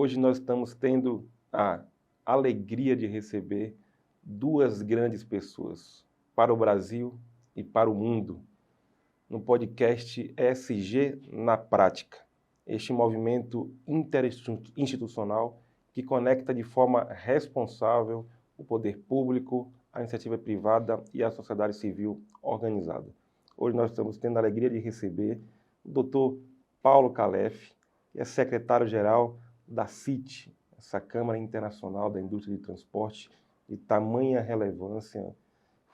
Hoje nós estamos tendo a alegria de receber duas grandes pessoas para o Brasil e para o mundo, no podcast ESG na Prática, este movimento interinstitucional que conecta de forma responsável o poder público, a iniciativa privada e a sociedade civil organizada. Hoje nós estamos tendo a alegria de receber o Dr. Paulo Calef, que é secretário-geral da CIT, essa Câmara Internacional da Indústria de Transporte de tamanha relevância,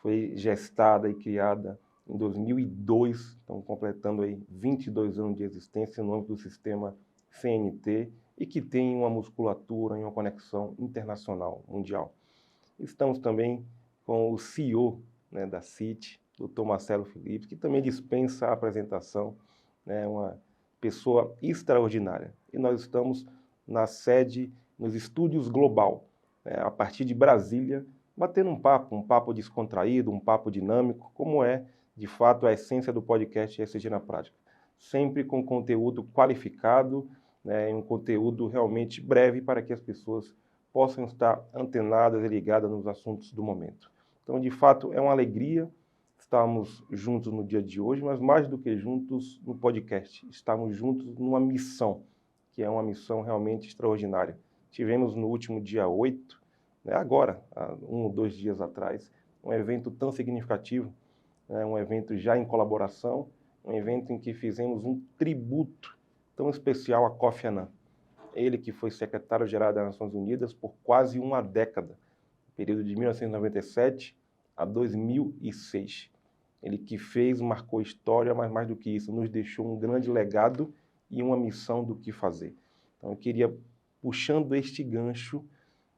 foi gestada e criada em 2002, estão completando aí 22 anos de existência no âmbito do sistema CNT e que tem uma musculatura e uma conexão internacional, mundial. Estamos também com o CEO, da CIT, Dr. Marcelo Felipe, que também dispensa a apresentação, uma pessoa extraordinária. E nós estamos na sede, nos estúdios Global, a partir de Brasília, batendo um papo descontraído, um papo dinâmico, como é, de fato, a essência do podcast ESG na Prática. Sempre com conteúdo qualificado, um conteúdo realmente breve para que as pessoas possam estar antenadas e ligadas nos assuntos do momento. Então, de fato, é uma alegria estarmos juntos no dia de hoje, mas mais do que juntos no podcast, estamos juntos numa missão, que é uma missão realmente extraordinária. Tivemos no último dia 8, agora, há 1 ou 2 dias atrás, um evento tão significativo, um evento já em colaboração, um evento em que fizemos um tributo tão especial a Kofi Annan. Ele que foi secretário-geral das Nações Unidas por quase uma década, período de 1997 a 2006. Ele que marcou história, mas mais do que isso, nos deixou um grande legado e uma missão do que fazer. Então eu queria, puxando este gancho,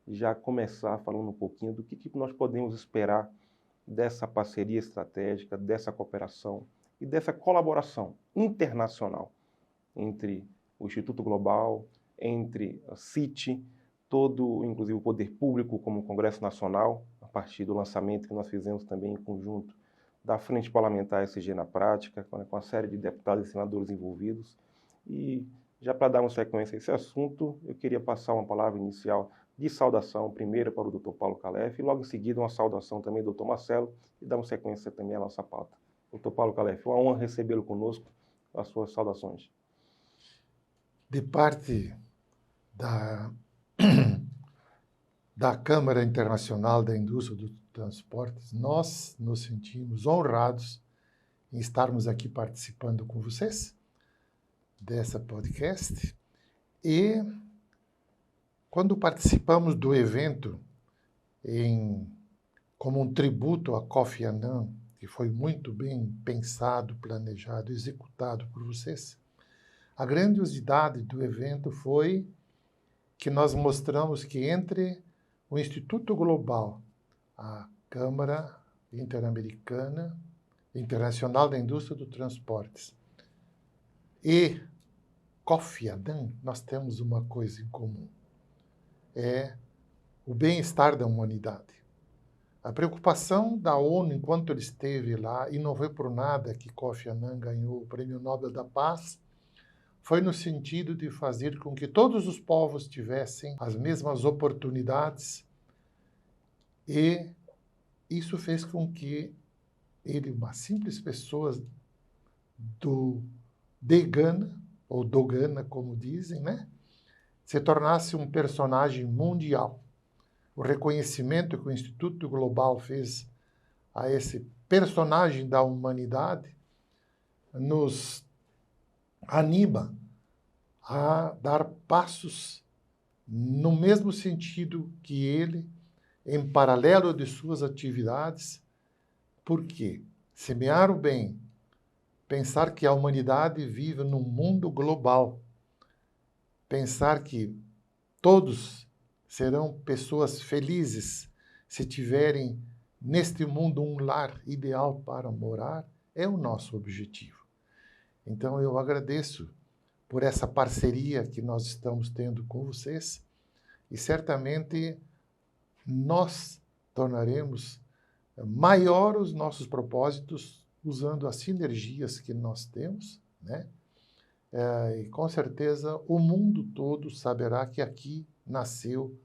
já começar falando um pouquinho do que nós podemos esperar dessa parceria estratégica, dessa cooperação e dessa colaboração internacional entre o Instituto Global, entre a CIT, todo, inclusive o poder público, como o Congresso Nacional, a partir do lançamento que nós fizemos também em conjunto da Frente Parlamentar ESG na Prática, com a série de deputados e senadores envolvidos. E já para darmos sequência a esse assunto, eu queria passar uma palavra inicial de saudação, primeiro para o Dr. Paulo Calef, e logo em seguida uma saudação também do Dr. Marcelo, e darmos sequência também à nossa pauta. Dr. Paulo Calef, uma honra recebê-lo conosco, as suas saudações. De parte da Câmara Internacional da Indústria dos Transportes, nós nos sentimos honrados em estarmos aqui participando com vocês dessa podcast. E quando participamos do evento como um tributo a Kofi Annan, que foi muito bem pensado, planejado, executado por vocês, a grandiosidade do evento foi que nós mostramos que entre o Instituto Global, a Câmara Internacional da Indústria dos Transportes e Kofi Annan, nós temos uma coisa em comum. É o bem-estar da humanidade. A preocupação da ONU enquanto ele esteve lá, e não foi por nada que Kofi Annan ganhou o Prêmio Nobel da Paz, foi no sentido de fazer com que todos os povos tivessem as mesmas oportunidades, e isso fez com que ele, uma simples pessoa de Gana, ou do Ghana, como dizem, se tornasse um personagem mundial. O reconhecimento que o Instituto Global fez a esse personagem da humanidade nos anima a dar passos no mesmo sentido que ele, em paralelo de suas atividades, porque semear o bem, pensar que a humanidade vive num mundo global, pensar que todos serão pessoas felizes se tiverem neste mundo um lar ideal para morar, é o nosso objetivo. Então eu agradeço por essa parceria que nós estamos tendo com vocês e certamente nós tornaremos maior os nossos propósitos usando as sinergias que nós temos, E com certeza o mundo todo saberá que aqui nasceu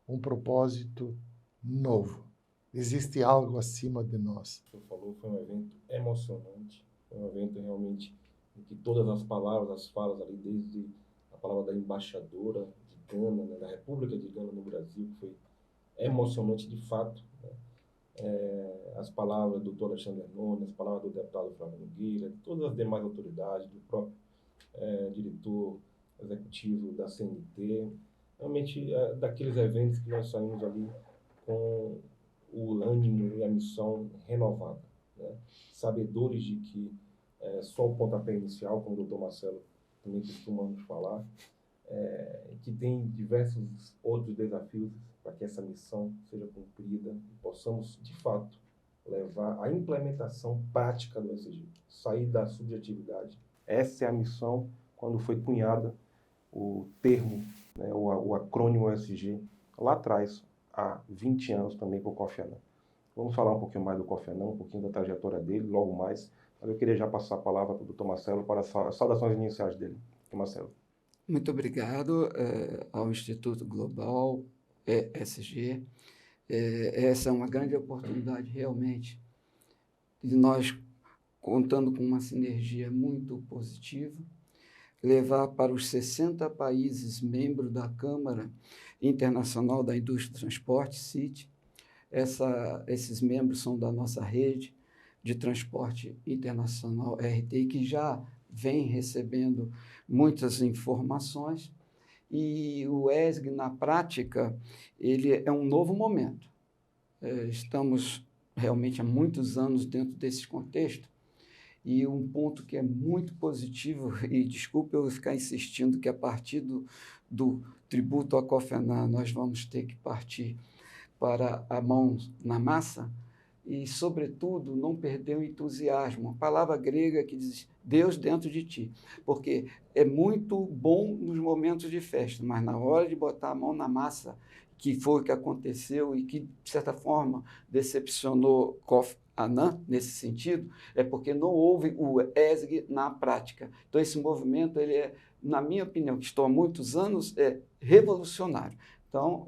um propósito novo. Existe algo acima de nós. Você falou, foi um evento emocionante, foi um evento realmente em que todas as palavras, as falas ali, desde a palavra da embaixadora de Gana, né, da República de Gana no Brasil, que foi emocionante de fato, né? As palavras do Dr. Alexandre Nunes, as palavras do deputado Flávio Nogueira, todas as demais autoridades, do próprio diretor executivo da CNT, realmente daqueles eventos que nós saímos ali com o ânimo e a missão renovada, né? Sabedores de que só o pontapé inicial, como o Dr. Marcelo também costuma nos falar, que tem diversos outros desafios para que essa missão seja cumprida e possamos, de fato, levar a implementação prática do ESG, sair da subjetividade. Essa é a missão quando foi cunhada o termo, né, o acrônimo ESG, lá atrás, há 20 anos também com o Kofi Annan. Vamos falar um pouquinho mais do Kofi Annan, um pouquinho da trajetória dele, logo mais. Mas eu queria já passar a palavra para o Dr. Marcelo para as saudações iniciais dele. Dr. Marcelo. Muito obrigado ao Instituto Global ESG. Essa é uma grande oportunidade, realmente, de nós, contando com uma sinergia muito positiva, levar para os 60 países membros da Câmara Internacional da Indústria do Transporte, CIT. Esses membros são da nossa rede de transporte internacional, RTI, que já vem recebendo muitas informações, e o ESG, na prática, ele é um novo momento. Estamos realmente há muitos anos dentro desse contexto, e um ponto que é muito positivo, e desculpe eu ficar insistindo que a partir do tributo a Kofi Annan nós vamos ter que partir para a mão na massa, e, sobretudo, não perder o entusiasmo. A palavra grega que diz Deus dentro de ti, porque é muito bom nos momentos de festa, mas na hora de botar a mão na massa, que foi o que aconteceu e que, de certa forma, decepcionou Kofi Annan nesse sentido, é porque não houve o ESG na prática. Então, esse movimento, ele é, na minha opinião, que estou há muitos anos, é revolucionário. Então,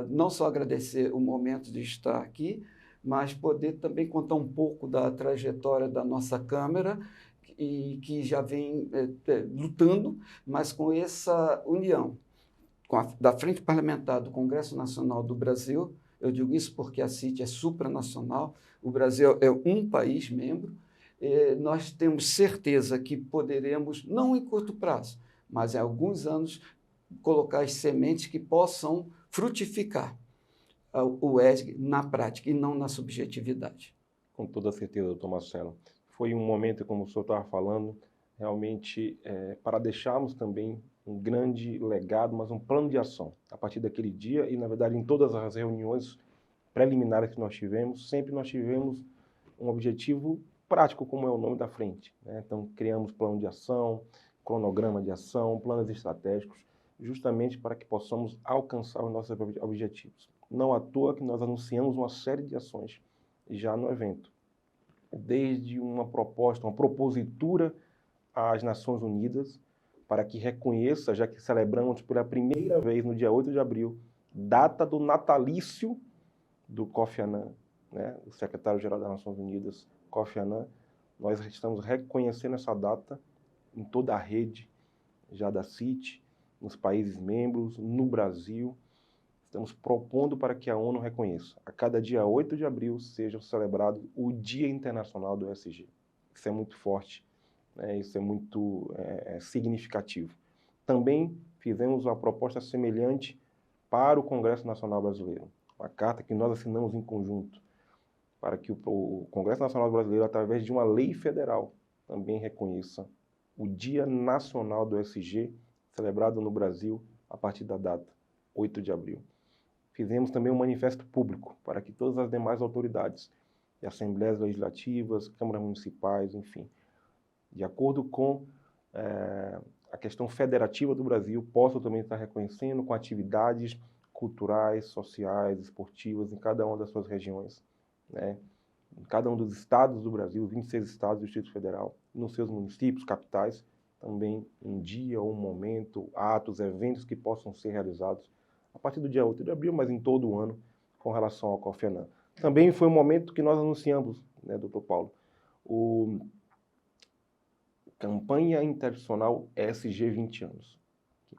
não só agradecer o momento de estar aqui, mas poder também contar um pouco da trajetória da nossa Câmara, e que já vem lutando, mas com essa união da Frente Parlamentar do Congresso Nacional do Brasil. Eu digo isso porque a CIT é supranacional, o Brasil é um país membro, nós temos certeza que poderemos, não em curto prazo, mas em alguns anos, colocar as sementes que possam frutificar o ESG na prática e não na subjetividade. Com toda certeza, doutor Marcelo. Foi um momento, como o senhor estava falando, realmente para deixarmos também um grande legado, mas um plano de ação. A partir daquele dia e, na verdade, em todas as reuniões preliminares que nós tivemos, sempre nós tivemos um objetivo prático, como é o nome da frente, né? Então, criamos plano de ação, cronograma de ação, planos estratégicos, justamente para que possamos alcançar os nossos objetivos. Não à toa que nós anunciamos uma série de ações já no evento, desde uma proposta, uma propositura às Nações Unidas para que reconheça, já que celebramos pela primeira vez no dia 8 de abril, data do natalício do Kofi Annan, né, o secretário-geral das Nações Unidas, Kofi Annan. Nós estamos reconhecendo essa data em toda a rede já da CIT, nos países membros, no Brasil. Estamos propondo para que a ONU reconheça. A cada dia 8 de abril seja celebrado o Dia Internacional do ESG. Isso é muito forte, né? Isso é muito significativo. Também fizemos uma proposta semelhante para o Congresso Nacional Brasileiro. Uma carta que nós assinamos em conjunto, para que o Congresso Nacional Brasileiro, através de uma lei federal, também reconheça o Dia Nacional do ESG, celebrado no Brasil a partir da data 8 de abril. Fizemos também um manifesto público para que todas as demais autoridades, de assembleias legislativas, câmaras municipais, enfim, de acordo com a questão federativa do Brasil, possam também estar reconhecendo com atividades culturais, sociais, esportivas em cada uma das suas regiões, né? Em cada um dos estados do Brasil, 26 estados do Distrito Federal, nos seus municípios, capitais, também um dia, um momento, atos, eventos que possam ser realizados a partir do dia 8 de abril, mas em todo o ano, com relação ao Kofi Annan. Também foi um momento que nós anunciamos, né, doutor Paulo, o Campanha Internacional ESG 20 anos.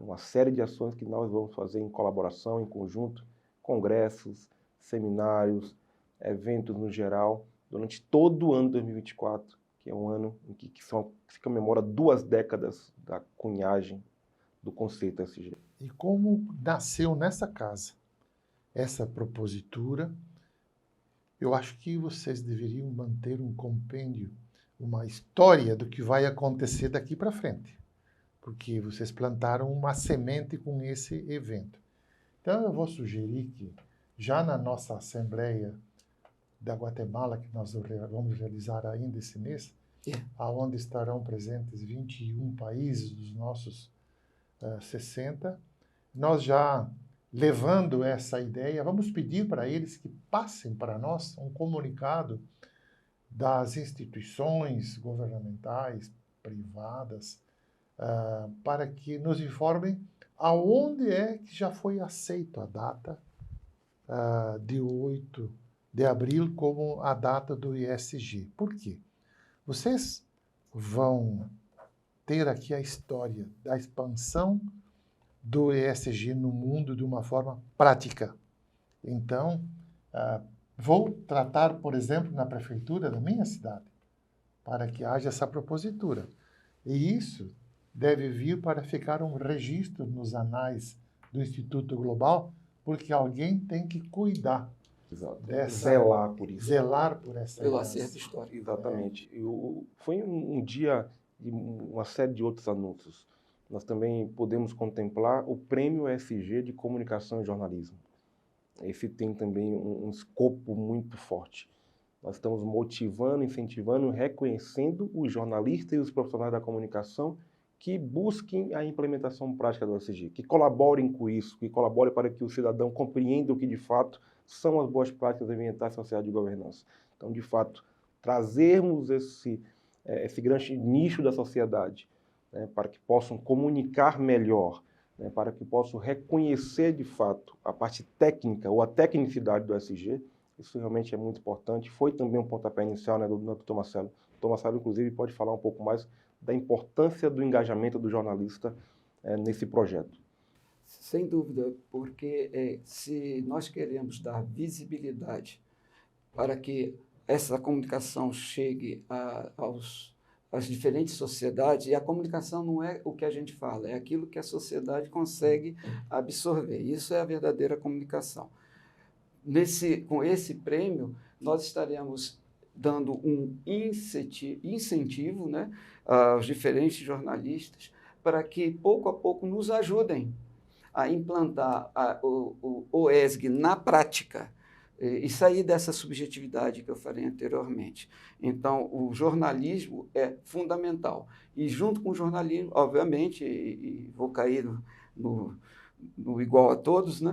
Uma série de ações que nós vamos fazer em colaboração, em conjunto, congressos, seminários, eventos no geral, durante todo o ano de 2024, que é um ano em que se comemora 2 décadas da cunhagem do conceito ESG. E como nasceu nessa casa essa propositura, eu acho que vocês deveriam manter um compêndio, uma história do que vai acontecer daqui para frente, porque vocês plantaram uma semente com esse evento. Então, eu vou sugerir que, já na nossa Assembleia da Guatemala, que nós vamos realizar ainda esse mês, aonde estarão presentes 21 países dos nossos 60, nós já, levando essa ideia, vamos pedir para eles que passem para nós um comunicado das instituições governamentais, privadas, para que nos informem aonde é que já foi aceito a data de 8 de abril como a data do ESG. Por quê? Vocês vão ter aqui a história da expansão do ESG no mundo de uma forma prática. Então, vou tratar, por exemplo, na prefeitura da minha cidade, para que haja essa propositura. E isso deve vir para ficar um registro nos anais do Instituto Global, porque alguém tem que cuidar dessa... Zelar por isso. Zelar por essa Pelo acerto histórico. Exatamente. Foi um dia de uma série de outros anúncios. Nós também podemos contemplar o Prêmio ESG de Comunicação e Jornalismo. Esse tem também um escopo muito forte. Nós estamos motivando, incentivando, reconhecendo os jornalistas e os profissionais da comunicação que busquem a implementação prática do ESG, que colaborem com isso, que colaborem para que o cidadão compreenda o que de fato são as boas práticas ambientais, sociais e de governança. Então, de fato, trazermos esse grande nicho da sociedade, né, para que possam comunicar melhor, né, para que possam reconhecer de fato a parte técnica ou a tecnicidade do ESG. Isso realmente é muito importante. Foi também um pontapé inicial, né, do Dr. Marcelo. O Dr. Marcelo, inclusive, pode falar um pouco mais da importância do engajamento do jornalista nesse projeto. Sem dúvida, porque se nós queremos dar visibilidade para que essa comunicação chegue às diferentes sociedades, e a comunicação não é o que a gente fala, é aquilo que a sociedade consegue absorver. Isso é a verdadeira comunicação. Com esse prêmio, nós estaremos dando um incentivo, né, aos diferentes jornalistas para que, pouco a pouco, nos ajudem a implantar o ESG na prática e sair dessa subjetividade que eu falei anteriormente. Então, o jornalismo é fundamental. E, junto com o jornalismo, obviamente, e vou cair no igual a todos, né?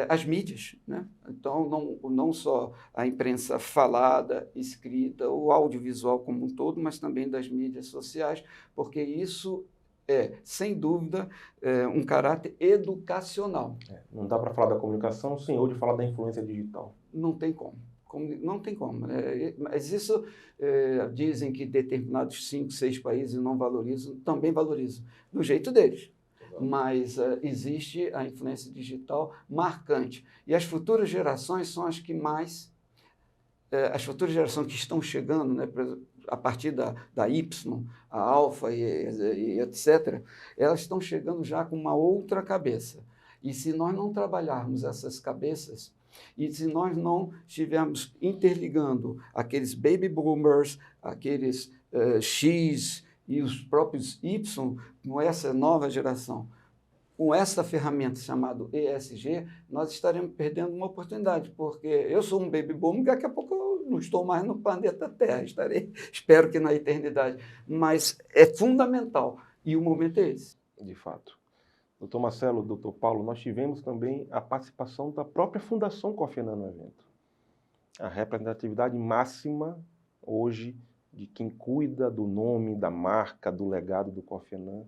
As mídias, né? Então, não só a imprensa falada, escrita, o audiovisual como um todo, mas também das mídias sociais, porque isso sem dúvida, um caráter educacional. Não dá para falar da comunicação sem hoje falar da influência digital. Não tem como. Não tem como. Mas isso, dizem que determinados 5, 6 países não valorizam, também valorizam, do jeito deles. Mas existe a influência digital marcante. E as futuras gerações são as que mais... as futuras gerações que estão chegando, né, a partir da Y, a Alfa e etc., elas estão chegando já com uma outra cabeça. E se nós não trabalharmos essas cabeças, e se nós não estivermos interligando aqueles baby boomers, aqueles X e os próprios Y, com essa nova geração, com essa ferramenta chamada ESG, nós estaremos perdendo uma oportunidade, porque eu sou um baby boomer, daqui a pouco eu não estou mais no planeta Terra, espero que na eternidade, mas é fundamental, e o momento é esse. De fato. Doutor Marcelo, doutor Paulo, nós tivemos também a participação da própria Fundação Kofi Annan no evento. A representatividade máxima hoje de quem cuida do nome, da marca, do legado do Kofi Annan,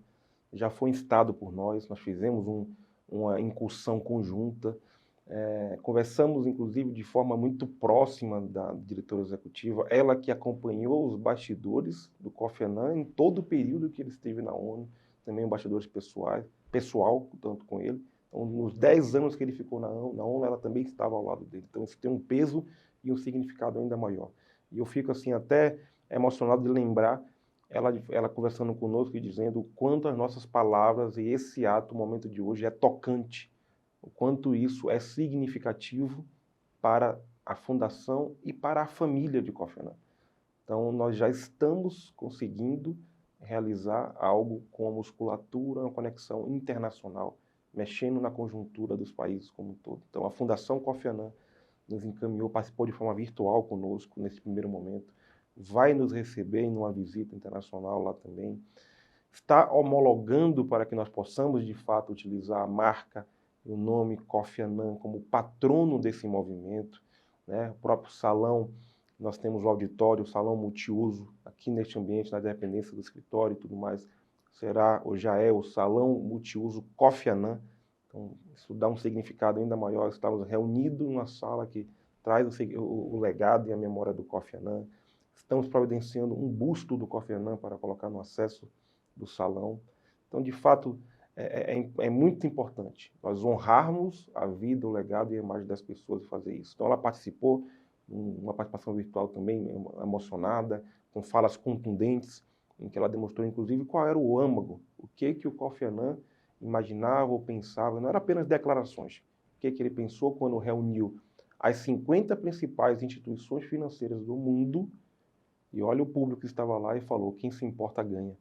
já foi instado por nós. Nós fizemos uma incursão conjunta, conversamos, inclusive, de forma muito próxima da diretora executiva, ela que acompanhou os bastidores do Kofi Annan em todo o período que ele esteve na ONU, também bastidores pessoal, tanto com ele. Então, nos 10 anos que ele ficou na ONU, ela também estava ao lado dele. Então, isso tem um peso e um significado ainda maior. E eu fico assim até emocionado de lembrar ela conversando conosco e dizendo o quanto as nossas palavras e esse ato, o momento de hoje, é tocante, o quanto isso é significativo para a fundação e para a família de Kofi Annan. Então, nós já estamos conseguindo realizar algo com a musculatura, uma conexão internacional, mexendo na conjuntura dos países como um todo. Então, a Fundação Kofi Annan nos encaminhou, participou de forma virtual conosco nesse primeiro momento, vai nos receber em uma visita internacional lá também, está homologando para que nós possamos, de fato, utilizar a marca, o nome Kofi Annan como patrono desse movimento, né? O próprio salão, nós temos o auditório, o salão multiuso, aqui neste ambiente, na dependência do escritório e tudo mais, será ou já é o salão multiuso Kofi Annan. Então, isso dá um significado ainda maior. Estamos reunidos numa sala que traz o legado e a memória do Kofi Annan. Estamos providenciando um busto do Kofi Annan para colocar no acesso do salão. Então, de fato, é muito importante nós honrarmos a vida, o legado e a imagem das pessoas e fazer isso. Então, ela participou, uma participação virtual também emocionada, com falas contundentes, em que ela demonstrou, inclusive, qual era o âmago, o que o Kofi Annan imaginava ou pensava, não era apenas declarações. O que ele pensou quando reuniu as 50 principais instituições financeiras do mundo, e olha o público que estava lá e falou, quem se importa ganha.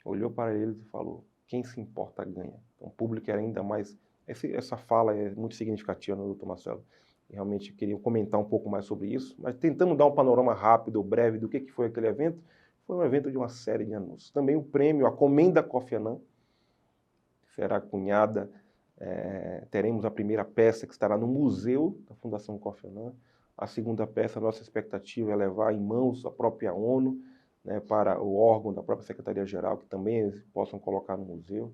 Olhou para eles e falou, quem se importa ganha. Então, o público era ainda mais... Essa fala é muito significativa, né, doutor Marcelo? Realmente queria comentar um pouco mais sobre isso, mas tentando dar um panorama rápido ou breve do que foi aquele evento. Foi um evento de uma série de anúncios. Também o prêmio, a Comenda Kofi Annan, será cunhada, teremos a primeira peça que estará no Museu da Fundação Kofi Annan. A segunda peça, a nossa expectativa é levar em mãos a própria ONU, né, para o órgão da própria Secretaria-Geral, que também eles possam colocar no museu.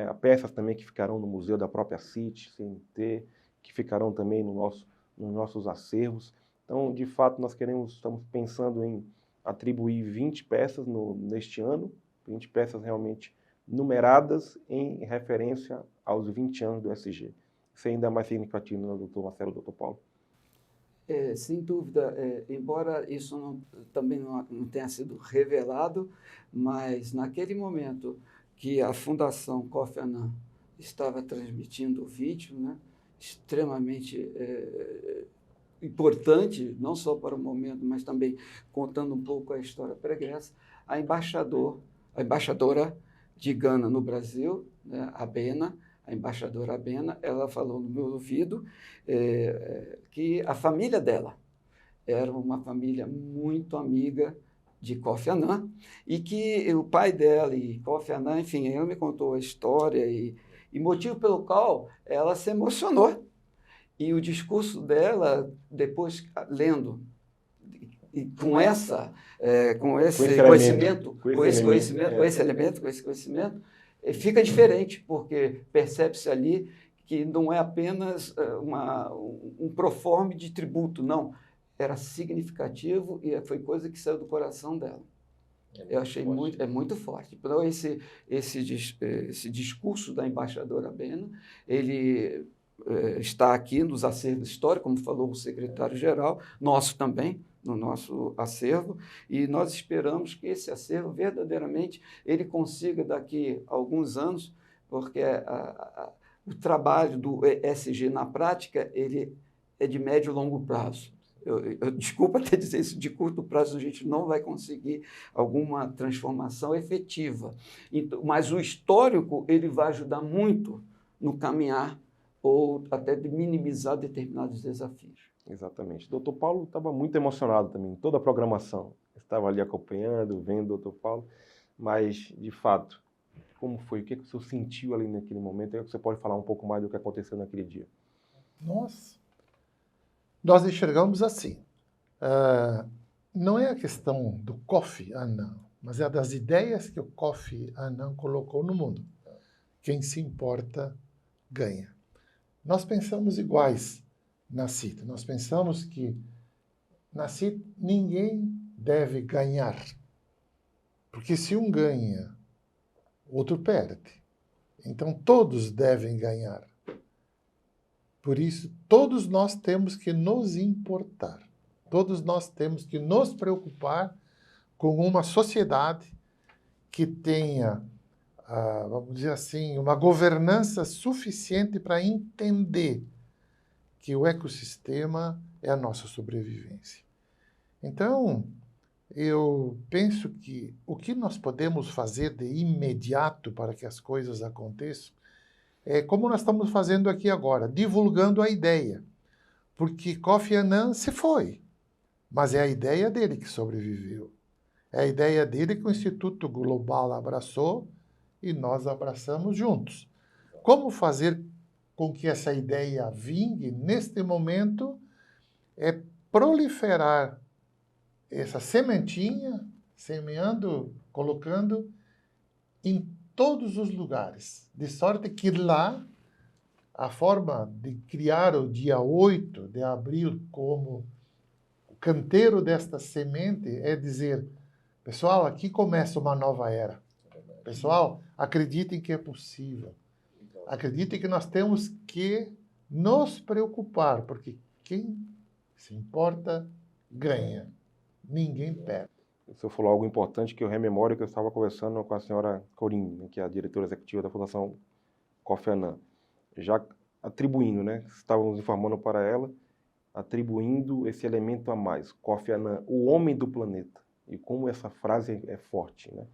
Há peças também que ficarão no museu da própria CIT, CNT, que ficarão também nos nossos acervos. Então, de fato, estamos pensando em atribuir 20 peças neste ano, 20 peças realmente numeradas em referência aos 20 anos do SG. Isso é ainda mais significativo, né, doutor Marcelo, doutor Paulo? Sem dúvida, embora isso também não tenha sido revelado, mas naquele momento que a Fundação Kofi Annan estava transmitindo o vídeo, né, extremamente importante, não só para o momento, mas também contando um pouco a história pregressa, a embaixadora de Gana no Brasil, né, a embaixadora Abena, ela falou no meu ouvido que a família dela era uma família muito amiga de Kofi Annan e que o pai dela e Kofi Annan, enfim, ela me contou a história e motivo pelo qual ela se emocionou. E o discurso dela, depois lendo, e com esse conhecimento, fica diferente, porque percebe-se ali que não é apenas um proforme de tributo, não. Era significativo e foi coisa que saiu do coração dela. Eu achei muito forte. Então, esse discurso da embaixadora Abena, ele está aqui nos acervos históricos, como falou o secretário-geral, nosso também, no nosso acervo, e nós esperamos que esse acervo, verdadeiramente, ele consiga daqui a alguns anos, porque o trabalho do ESG na prática, ele é de médio e longo prazo. Desculpa até dizer isso, de curto prazo a gente não vai conseguir alguma transformação efetiva. Então, mas o histórico, ele vai ajudar muito no caminhar ou até de minimizar determinados desafios. Exatamente. O doutor Paulo estava muito emocionado também, toda a programação. Estava ali acompanhando, vendo o doutor Paulo, mas, de fato, como foi? O que o senhor sentiu ali naquele momento? Você pode falar um pouco mais do que aconteceu naquele dia? Nossa! Nós enxergamos assim. não é a questão do Kofi Annan, mas é das ideias que o Kofi Annan colocou no mundo. Quem se importa, ganha. Nós pensamos iguais na CIT. Nós pensamos que na CIT ninguém deve ganhar. Porque se um ganha, o outro perde. Então todos devem ganhar. Por isso, todos nós temos que nos importar. Todos nós temos que nos preocupar com uma sociedade que tenha, vamos dizer assim, uma governança suficiente para entender que o ecossistema é a nossa sobrevivência. Então, eu penso que o que nós podemos fazer de imediato para que as coisas aconteçam é como nós estamos fazendo aqui agora, divulgando a ideia. Porque Kofi Annan se foi, mas é a ideia dele que sobreviveu. É a ideia dele que o Instituto Global abraçou e nós abraçamos juntos. Como fazer com que essa ideia vingue neste momento é proliferar essa sementinha, semeando, colocando em todos os lugares. De sorte que lá, a forma de criar o dia 8 de abril como o canteiro desta semente é dizer, pessoal, aqui começa uma nova era. Pessoal, acreditem que é possível. Acreditem que nós temos que nos preocupar, porque quem se importa, ganha. Ninguém perde. O senhor falou algo importante que eu rememoro que eu estava conversando com a senhora Corinne, que é a diretora executiva da Fundação Kofi Annan, já atribuindo, né? Estávamos informando para ela, atribuindo esse elemento a mais. Kofi Annan, o homem do planeta. E como essa frase é forte, né?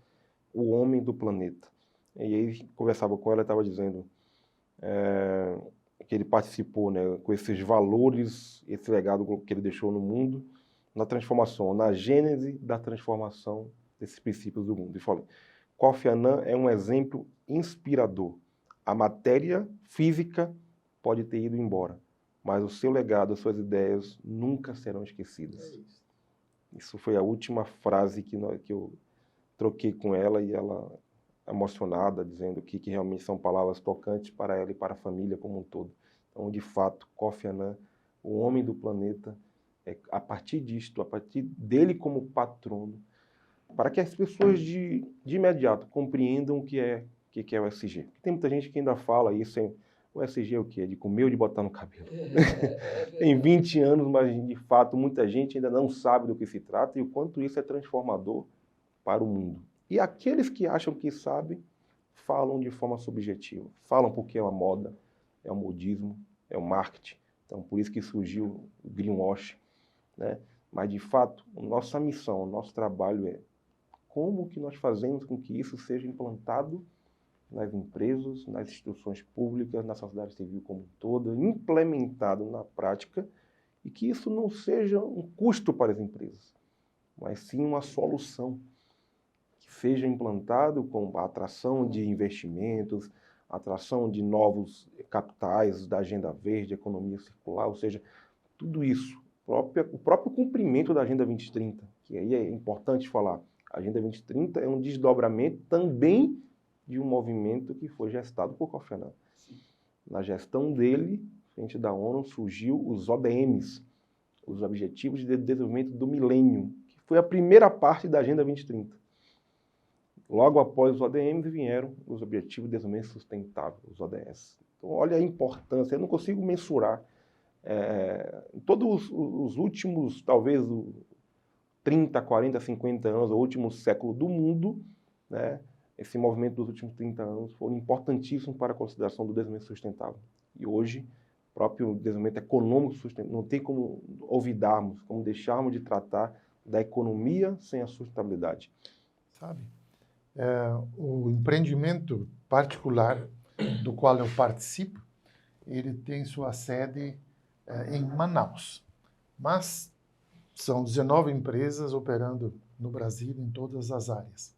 O homem do planeta. E aí, conversava com ela, estava dizendo que ele participou, né, com esses valores, esse legado que ele deixou no mundo, na transformação, na gênese da transformação desses princípios do mundo. E falei, Kofi Annan é um exemplo inspirador. A matéria física pode ter ido embora, mas o seu legado, as suas ideias nunca serão esquecidas. Isso foi a última frase que eu troquei com ela e ela, emocionada, dizendo que realmente são palavras tocantes para ela e para a família como um todo. Então, de fato, Kofi Annan, o homem do planeta, a partir disto, a partir dele como patrono, para que as pessoas de imediato compreendam o que é o ESG. Tem muita gente que ainda fala isso, o ESG é o quê? É de comer ou de botar no cabelo? Tem 20 anos, mas de fato muita gente ainda não sabe do que se trata e o quanto isso é transformador para o mundo. E aqueles que acham que sabem, falam de forma subjetiva. Falam porque é uma moda, é o modismo, é o marketing. Então, por isso que surgiu o greenwash, né? Mas, de fato, a nossa missão, o nosso trabalho é como que nós fazemos com que isso seja implantado nas empresas, nas instituições públicas, na sociedade civil como um todo, implementado na prática e que isso não seja um custo para as empresas, mas sim uma solução que seja implantado com a atração de investimentos, atração de novos capitais da agenda verde, economia circular, ou seja, tudo isso, o próprio cumprimento da Agenda 2030, que aí é importante falar. A Agenda 2030 é um desdobramento também de um movimento que foi gestado por Kofi Annan. Na gestão dele, frente da ONU, surgiu os ODMs, os Objetivos de Desenvolvimento do Milênio, que foi a primeira parte da Agenda 2030. Logo após os ODMs vieram os Objetivos de Desenvolvimento Sustentável, os ODS. Então, olha a importância, eu não consigo mensurar. Todos os últimos, talvez, 30, 40, 50 anos, o último século do mundo, né, esse movimento dos últimos 30 anos foram importantíssimos para a consideração do desenvolvimento sustentável. E hoje, o próprio desenvolvimento econômico sustentável, não tem como olvidarmos, como deixarmos de tratar da economia sem a sustentabilidade. Sabe? O empreendimento particular do qual eu participo, ele tem sua sede em Manaus. Mas são 19 empresas operando no Brasil em todas as áreas.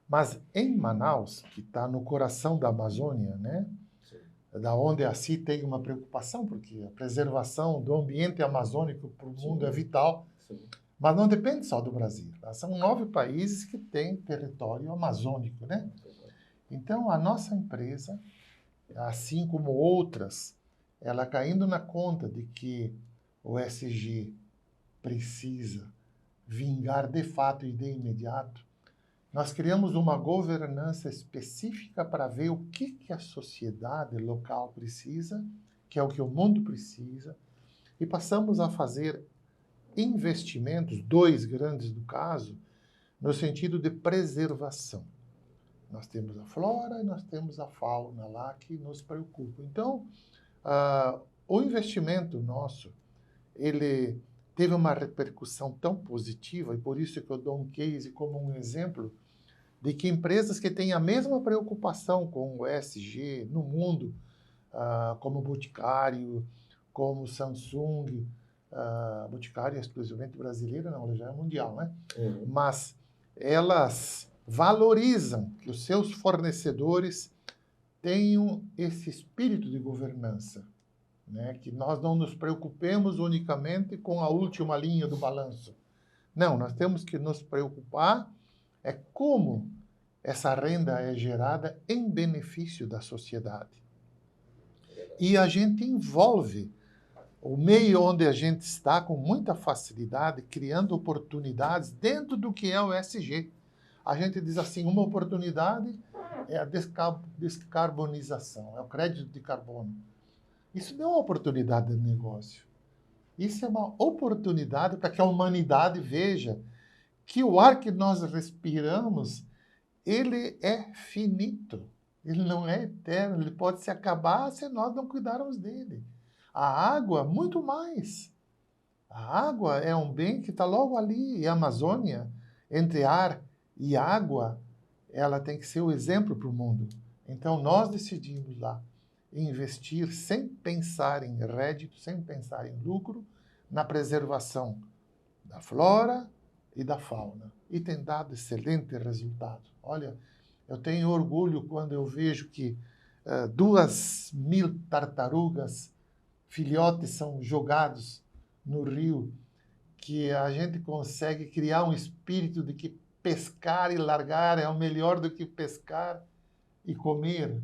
Mas em Manaus, que está no coração da Amazônia, né? Da onde a CIT tem uma preocupação, porque a preservação do ambiente amazônico para o mundo é vital. Sim. Mas não depende só do Brasil. São 9 países que têm território amazônico, né? Então, a nossa empresa, assim como outras, ela caindo na conta de que o ESG precisa vingar de fato e de imediato, nós criamos uma governança específica para ver o que a sociedade local precisa, que é o que o mundo precisa, e passamos a fazer investimentos, 2 grandes do caso, no sentido de preservação. Nós temos a flora e nós temos a fauna lá que nos preocupam. Então, o investimento nosso, ele teve uma repercussão tão positiva, e por isso que eu dou um case como um exemplo, de que empresas que têm a mesma preocupação com o ESG no mundo, como Boticário, como Samsung, Boticário é exclusivamente brasileira, não, ela já é mundial, né? Mas elas valorizam que os seus fornecedores tenham esse espírito de governança, né? Que nós não nos preocupemos unicamente com a última linha do balanço. Não, nós temos que nos preocupar como essa renda é gerada em benefício da sociedade. E a gente envolve o meio onde a gente está com muita facilidade, criando oportunidades dentro do que é o ESG. A gente diz assim, uma oportunidade é a descarbonização, é o crédito de carbono. Isso não é uma oportunidade de negócio. Isso é uma oportunidade para que a humanidade veja que o ar que nós respiramos, ele é finito. Ele não é eterno, ele pode se acabar se nós não cuidarmos dele. A água, muito mais. A água é um bem que está logo ali. E a Amazônia, entre ar e água, ela tem que ser o exemplo para o mundo. Então, nós decidimos lá investir sem pensar em rédito, sem pensar em lucro, na preservação da flora e da fauna. E tem dado excelente resultado. Olha, eu tenho orgulho quando eu vejo que 2.000 tartarugas filhotes são jogados no rio, que a gente consegue criar um espírito de que pescar e largar é o melhor do que pescar e comer,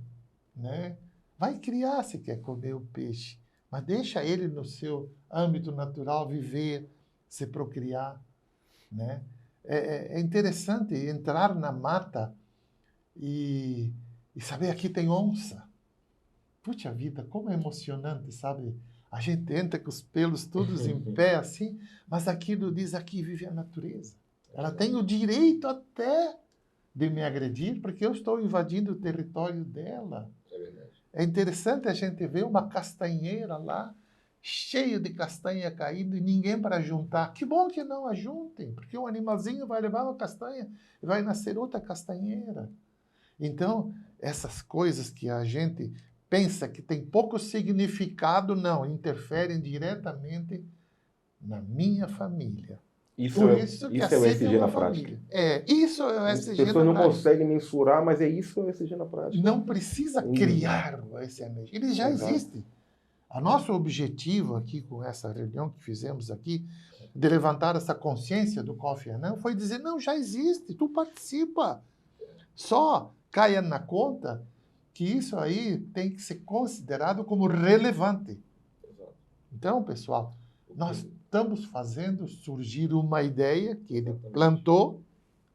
né? Vai criar se quer comer o peixe, mas deixa ele no seu âmbito natural viver, se procriar, né? É interessante entrar na mata e saber aqui tem onça. Puxa vida, como é emocionante, sabe? A gente entra com os pelos todos em pé, assim, mas aquilo diz, aqui vive a natureza. Ela tem o direito até de me agredir, porque eu estou invadindo o território dela. É verdade. É interessante a gente ver uma castanheira lá, cheio de castanha caindo e ninguém para juntar. Que bom que não a juntem, porque o animalzinho vai levar uma castanha e vai nascer outra castanheira. Então, essas coisas que a gente pensa que tem pouco significado, não, interferem diretamente na minha família. Isso Por é isso que o aceita ESG uma na prática. família. Isso é o As ESG pessoas na não prática. conseguem mensurar, mas isso é o ESG na prática. Não precisa criar o ESG. Ele já existe. O nosso objetivo aqui com essa reunião que fizemos aqui, de levantar essa consciência do Kofi Annan, foi dizer, não, já existe, tu participa. Só caia na conta que isso aí tem que ser considerado como relevante. Então, pessoal, nós estamos fazendo surgir uma ideia que ele plantou,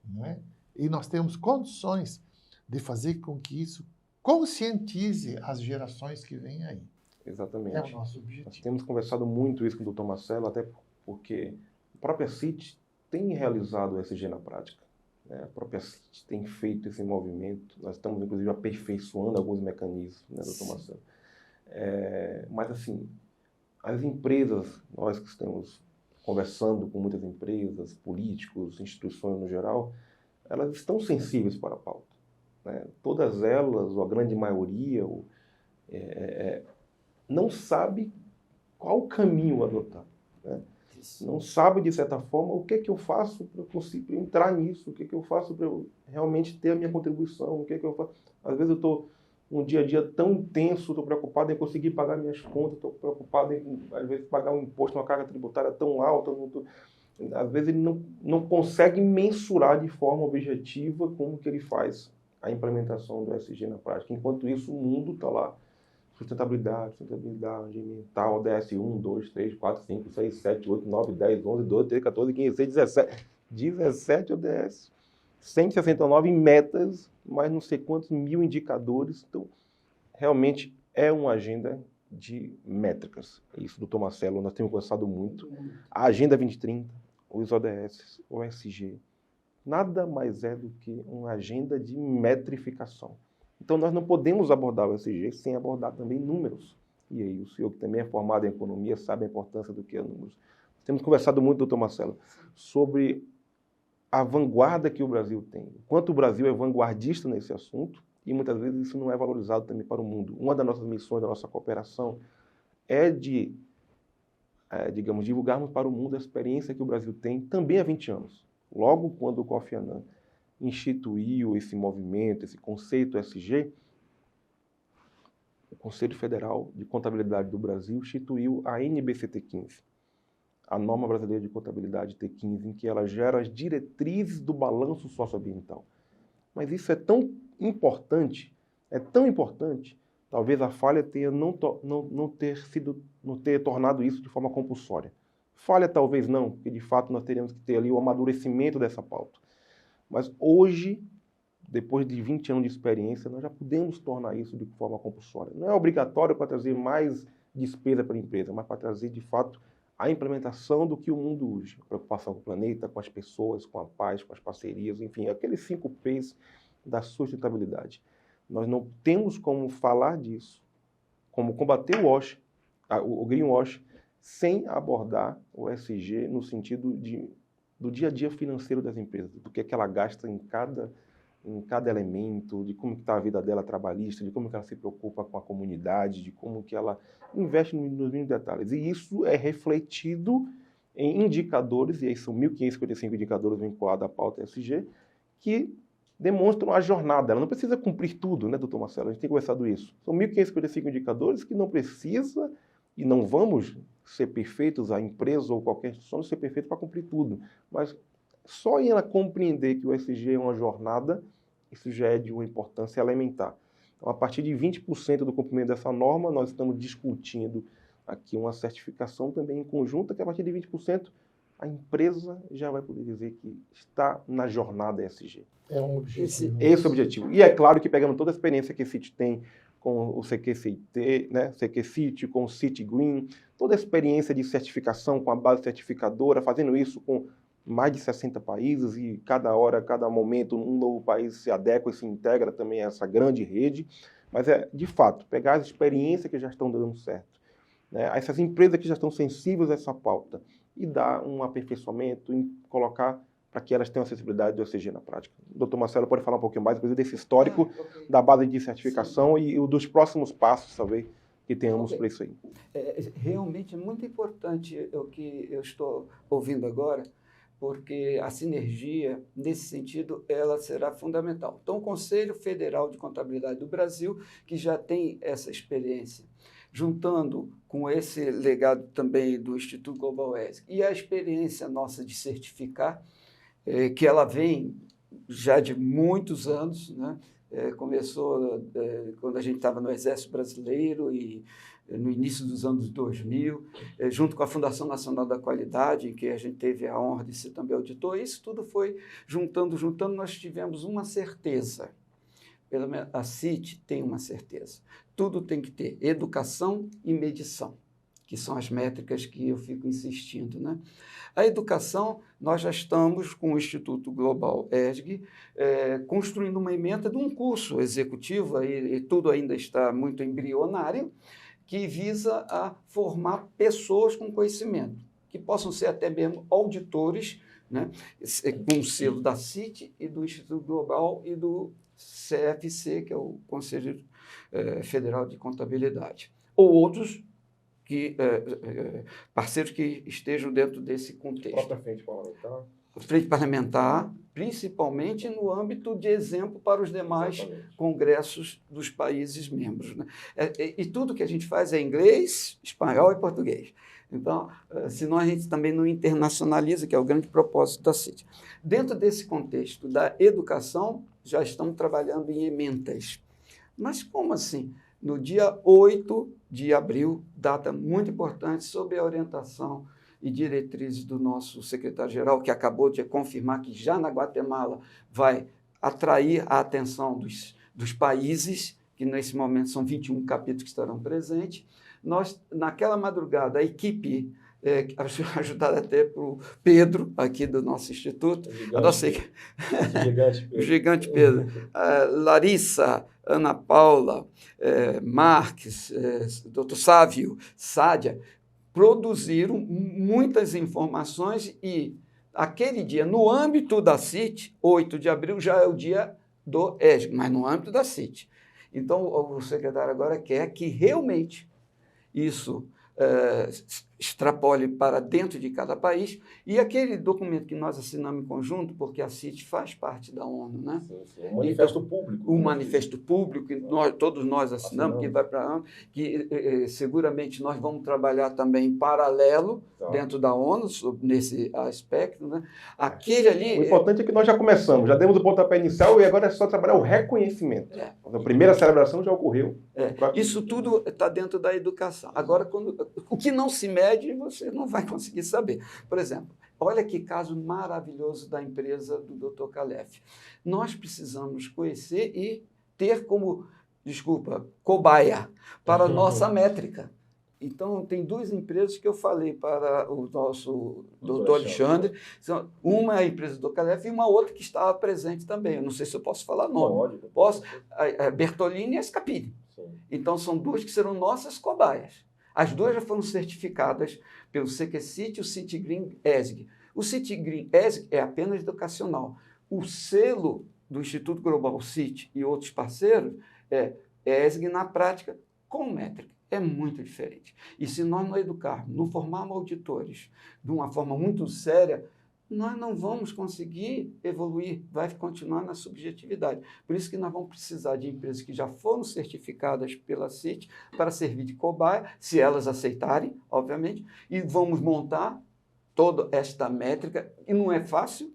né? E nós temos condições de fazer com que isso conscientize as gerações que vêm aí. Exatamente. É o nosso Nós objetivo. temos conversado muito isso com o Dr. Marcelo, até porque a própria CIT tem realizado o ESG na prática. A própria CIT tem feito esse movimento. Nós estamos, inclusive, aperfeiçoando alguns mecanismos, né, Dr. Marcelo? Mas, assim, as empresas, nós que estamos conversando com muitas empresas, políticos, instituições no geral, elas estão sensíveis para a pauta, né? Todas elas, ou a grande maioria, não sabe qual o caminho adotar, né? Não sabe, de certa forma, o que é que eu faço para eu conseguir entrar nisso, o que é que eu faço para eu realmente ter a minha contribuição, o que é que eu faço. Às vezes eu estou um dia a dia tão intenso, estou preocupado em conseguir pagar minhas contas, estou preocupado em, às vezes, pagar um imposto, uma carga tributária tão alta. às vezes ele não consegue mensurar de forma objetiva como que ele faz a implementação do ESG na prática. Enquanto isso, o mundo está lá. Sustentabilidade ambiental, ODS 1, 2, 3, 4, 5, 6, 7, 8, 9, 10, 11, 12, 13, 14, 15, 16, 17. 17 ODS. 169 metas, mais não sei quantos mil indicadores. Então, realmente é uma agenda de métricas. Isso, doutor Marcelo, nós temos conversado muito. A Agenda 2030, os ODS, o ESG, nada mais é do que uma agenda de metrificação. Então, nós não podemos abordar o ESG sem abordar também números. E aí, o senhor que também é formado em economia sabe a importância do que é números. Temos conversado muito, doutor Marcelo, sobre a vanguarda que o Brasil tem. O quanto o Brasil é vanguardista nesse assunto e muitas vezes isso não é valorizado também para o mundo. Uma das nossas missões, da nossa cooperação, é de, digamos, divulgarmos para o mundo a experiência que o Brasil tem também há 20 anos. Logo quando o Kofi Annan instituiu esse movimento, esse conceito ESG, o Conselho Federal de Contabilidade do Brasil instituiu a NBCT15, a norma brasileira de contabilidade T15, em que ela gera as diretrizes do balanço socioambiental. Mas isso é tão importante, talvez a falha tenha não ter tornado isso de forma compulsória. Falha talvez não, porque de fato nós teríamos que ter ali o amadurecimento dessa pauta. Mas hoje, depois de 20 anos de experiência, nós já podemos tornar isso de forma compulsória. Não é obrigatório para trazer mais despesa para a empresa, mas para trazer, de fato, a implementação do que o mundo hoje. Preocupação com o planeta, com as pessoas, com a paz, com as parcerias, enfim, aqueles 5 P's da sustentabilidade. Nós não temos como falar disso, como combater o greenwash, sem abordar o ESG no sentido do dia a dia financeiro das empresas, do que é que ela gasta em cada elemento, de como está a vida dela trabalhista, de como que ela se preocupa com a comunidade, de como que ela investe nos mínimos detalhes. E isso é refletido em indicadores, e aí são 1.555 indicadores vinculados à pauta ESG, que demonstram a jornada. Ela não precisa cumprir tudo, né, doutor Marcelo? A gente tem conversado isso. São 1.555 indicadores que não precisa e não vamos ser perfeitos, a empresa ou qualquer instituição não ser perfeito para cumprir tudo. Mas só em ela compreender que o ESG é uma jornada, isso já é de uma importância elementar. Então, a partir de 20% do cumprimento dessa norma, nós estamos discutindo aqui uma certificação também em conjunto, que a partir de 20%, a empresa já vai poder dizer que está na jornada ESG. É um objetivo. Esse é o objetivo. E é claro que pegando toda a experiência que a CIT tem com o CQCIT, né, CQCIT, com o CIT Green, toda a experiência de certificação com a base certificadora, fazendo isso com mais de 60 países e cada hora, cada momento, um novo país se adequa e se integra também a essa grande rede. Mas é, de fato, pegar as experiências que já estão dando certo, né, essas empresas que já estão sensíveis a essa pauta e dar um aperfeiçoamento, colocar para que elas tenham acessibilidade do ESG na prática. O doutor Marcelo pode falar um pouquinho mais, inclusive, desse histórico da base de certificação e dos próximos passos, talvez, que tenhamos para isso aí. Realmente é muito importante o que eu estou ouvindo agora, porque a sinergia, nesse sentido, ela será fundamental. Então, o Conselho Federal de Contabilidade do Brasil, que já tem essa experiência, juntando com esse legado também do Instituto Global ESG e a experiência nossa de certificar, que ela vem já de muitos anos, né? Começou quando a gente estava no Exército Brasileiro e no início dos anos 2000, junto com a Fundação Nacional da Qualidade, em que a gente teve a honra de ser também auditor. Isso tudo foi juntando, nós tivemos uma certeza. Pelo menos a CIT tem uma certeza. Tudo tem que ter educação e medição, que são as métricas que eu fico insistindo, né? A educação, nós já estamos com o Instituto Global ESG construindo uma ementa de um curso executivo, e tudo ainda está muito embrionário, que visa a formar pessoas com conhecimento, que possam ser até mesmo auditores, né? Com o selo da CIT e do Instituto Global e do CFC, que é o Conselho Federal de Contabilidade, ou outros parceiros que estejam dentro desse contexto. A própria frente parlamentar. Frente parlamentar, principalmente no âmbito de exemplo para os demais congressos dos países membros, né? E tudo que a gente faz é inglês, espanhol e português. Então, senão a gente também não internacionaliza, que é o grande propósito da CIT. Dentro desse contexto da educação, já estamos trabalhando em ementas. Mas como assim? No dia 8 de abril, data muito importante, sob a orientação e diretrizes do nosso secretário-geral, que acabou de confirmar que já na Guatemala vai atrair a atenção dos países, que nesse momento são 21 capítulos que estarão presentes. Nós, naquela madrugada, a equipe, ajudada até por Pedro, aqui do nosso instituto, Gigante Pedro. Gigante Pedro, Larissa, Ana Paula, Marques, Dr. Sávio, Sádia, produziram muitas informações e aquele dia, no âmbito da CIT, 8 de abril, já é o dia do ESG, mas no âmbito da CIT. Então, o secretário agora quer que realmente isso extrapole para dentro de cada país, e aquele documento que nós assinamos em conjunto, porque a CIT faz parte da ONU, né? Sim. Um manifesto público. Um manifesto público, que todos nós assinamos, que vai para a ONU, que seguramente nós vamos trabalhar também em paralelo dentro da ONU, nesse aspecto, né? Aquele ali... O importante é que nós já começamos, já demos o pontapé inicial e agora é só trabalhar o reconhecimento. A primeira celebração já ocorreu. Isso tudo está dentro da educação. Agora, o que não se mede, você não vai conseguir saber. Por exemplo, olha que caso maravilhoso da empresa do Dr. Calef. Nós precisamos conhecer e ter como, cobaia para a nossa métrica. Então, tem duas empresas que eu falei para o nosso doutor Alexandre. Uma é a empresa do Calef e uma outra que estava presente também. Eu não sei se eu posso falar nome. Posso? A Bertolini e a Scapini. Então, são duas que serão nossas cobaias. As duas já foram certificadas pelo CQCIT e o CIT Green ESG. O CIT Green ESG é apenas educacional. O selo do Instituto Global CIT e outros parceiros é ESG na prática com métrica. É muito diferente. E se nós não educarmos, não formarmos auditores de uma forma muito séria, nós não vamos conseguir evoluir, vai continuar na subjetividade. Por isso que nós vamos precisar de empresas que já foram certificadas pela CIT para servir de cobaia, se elas aceitarem, obviamente, e vamos montar toda esta métrica, e não é fácil.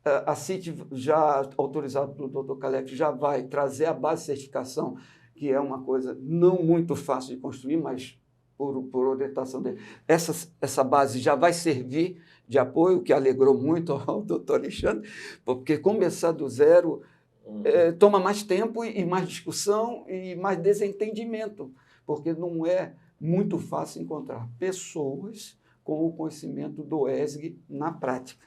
A CIT, já autorizada pelo Dr. Calef, já vai trazer a base de certificação, que é uma coisa não muito fácil de construir, mas por orientação dele. Essa base já vai servir de apoio, que alegrou muito ao doutor Alexandre, porque começar do zero toma mais tempo e mais discussão e mais desentendimento, porque não é muito fácil encontrar pessoas com o conhecimento do ESG na prática.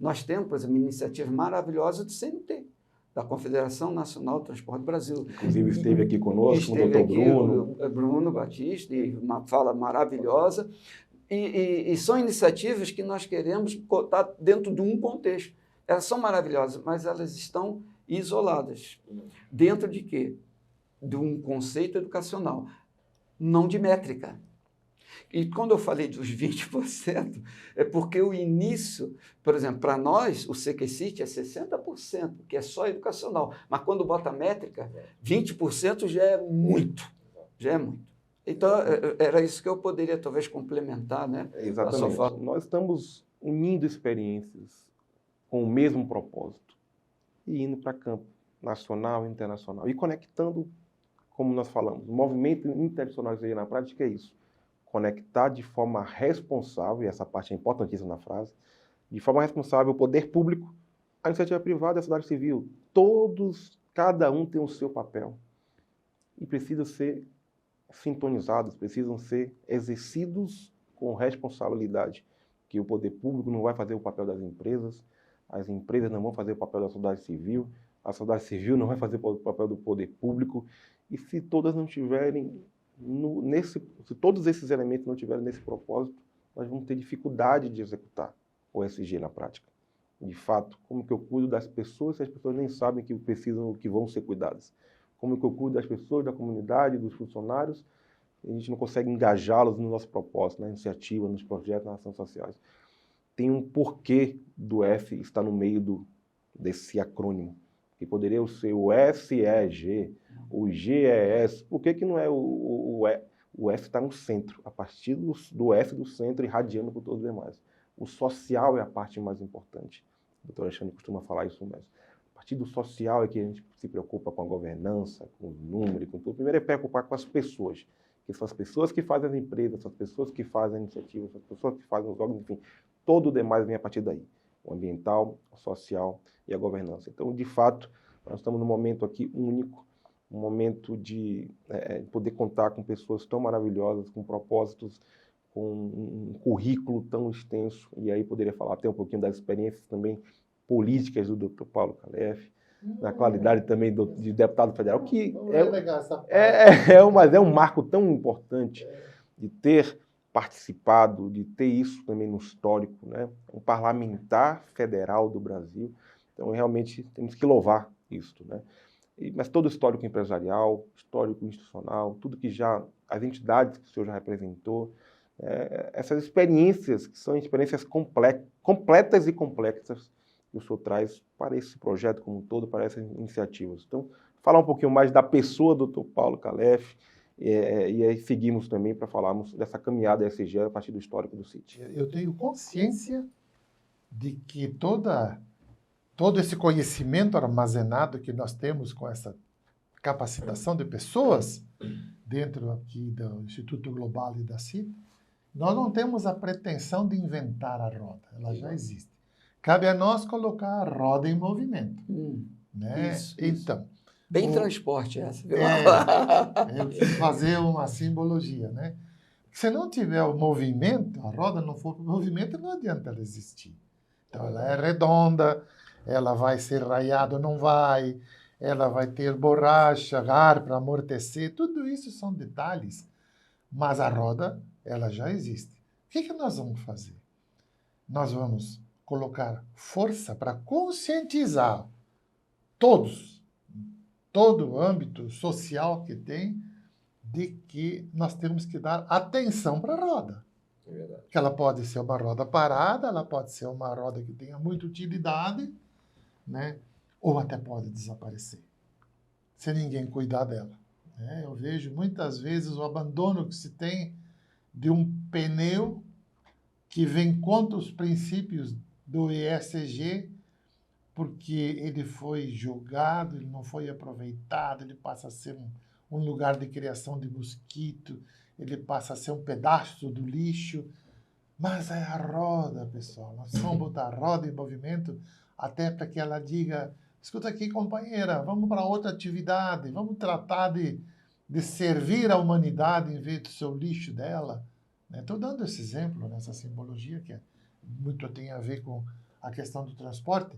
Nós temos, por exemplo, iniciativas maravilhosas do CNT, da Confederação Nacional do Transporte do Brasil. Inclusive esteve aqui conosco, o doutor Bruno. Bruno Batista, e uma fala maravilhosa. E são iniciativas que nós queremos botar dentro de um contexto. Elas são maravilhosas, mas elas estão isoladas. Dentro de quê? De um conceito educacional, não de métrica. E quando eu falei dos 20%, é porque o início, por exemplo, para nós, o CQCIT é 60%, que é só educacional. Mas quando bota a métrica, 20% já é muito. Já é muito. Então, era isso que eu poderia talvez complementar, né? Exatamente. Nós estamos unindo experiências com o mesmo propósito e indo para campo nacional e internacional. E conectando, como nós falamos, o movimento internacionalização na prática é isso. Conectar de forma responsável, e essa parte é importantíssima na frase, de forma responsável o poder público, a iniciativa privada e a sociedade civil. Cada um tem o seu papel. E precisam ser sintonizados, precisam ser exercidos com responsabilidade. Que o poder público não vai fazer o papel das empresas, as empresas não vão fazer o papel da sociedade civil, a sociedade civil não vai fazer o papel do poder público. E se todas não tiverem se todos esses elementos não estiverem nesse propósito, nós vamos ter dificuldade de executar o ESG na prática. De fato, como que eu cuido das pessoas se as pessoas nem sabem que precisam, que vão ser cuidadas? Como que eu cuido das pessoas, da comunidade, dos funcionários, e a gente não consegue engajá-los no nosso propósito, na iniciativa, nos projetos, nas ações sociais. Tem um porquê do F estar no meio desse acrônimo, que poderia ser o SEG, o GES. Por que não é o O F está no centro, a partir do F do centro irradiando por todos os demais. O social é a parte mais importante. O doutor Alexandre costuma falar isso mesmo. A partir do social é que a gente se preocupa com a governança, com os números, com tudo. Primeiro é preocupar com as pessoas, que são as pessoas que fazem as empresas, são as pessoas que fazem a iniciativa, são as pessoas que fazem os órgãos, enfim. Todo o demais vem a partir daí. O ambiental, o social e a governança. Então, de fato, nós estamos num momento aqui único, um momento de poder contar com pessoas tão maravilhosas, com propósitos, com um currículo tão extenso, e aí poderia falar até um pouquinho das experiências também políticas do Dr. Paulo Calef, da qualidade também de deputado federal, que mas é um marco tão importante de ter participado, de ter isso também no histórico, né? Um parlamentar federal do Brasil. Então, realmente, temos que louvar isso, né? Mas todo o histórico empresarial, histórico institucional, tudo que as entidades que o senhor já representou, essas experiências, que são experiências completas e complexas, que o senhor traz para esse projeto como um todo, para essas iniciativas. Então, falar um pouquinho mais da pessoa do Dr. Paulo Calef, e aí seguimos também para falarmos dessa caminhada ESG a partir do histórico do CIT. Eu tenho consciência de que todo esse conhecimento armazenado que nós temos com essa capacitação de pessoas dentro aqui do Instituto Global e da CIT, nós não temos a pretensão de inventar a roda, ela já existe. Cabe a nós colocar a roda em movimento. Né? Isso. Então, bem transporte essa, viu? Eu quis fazer uma simbologia, né? Se não tiver o movimento, a roda não for para o movimento, não adianta ela existir. Então, ela é redonda, ela vai ser raiada ou não vai, ela vai ter borracha, ar para amortecer, tudo isso são detalhes. Mas a roda, ela já existe. O que nós vamos fazer? Nós vamos colocar força para conscientizar todos, todo o âmbito social que tem, de que nós temos que dar atenção para a roda. É verdade. Que ela pode ser uma roda parada, ela pode ser uma roda que tenha muita utilidade, né? Ou até pode desaparecer, se ninguém cuidar dela. Né? Eu vejo muitas vezes o abandono que se tem de um pneu que vem contra os princípios do ESG, porque ele foi jogado, ele não foi aproveitado, ele passa a ser um lugar de criação de mosquito, ele passa a ser um pedaço do lixo. Mas é a roda, pessoal. Nós vamos botar a roda em movimento até para que ela diga: escuta aqui, companheira, vamos para outra atividade, vamos tratar de servir a humanidade em vez do seu lixo dela. Estou dando esse exemplo nessa simbologia que muito tem a ver com a questão do transporte,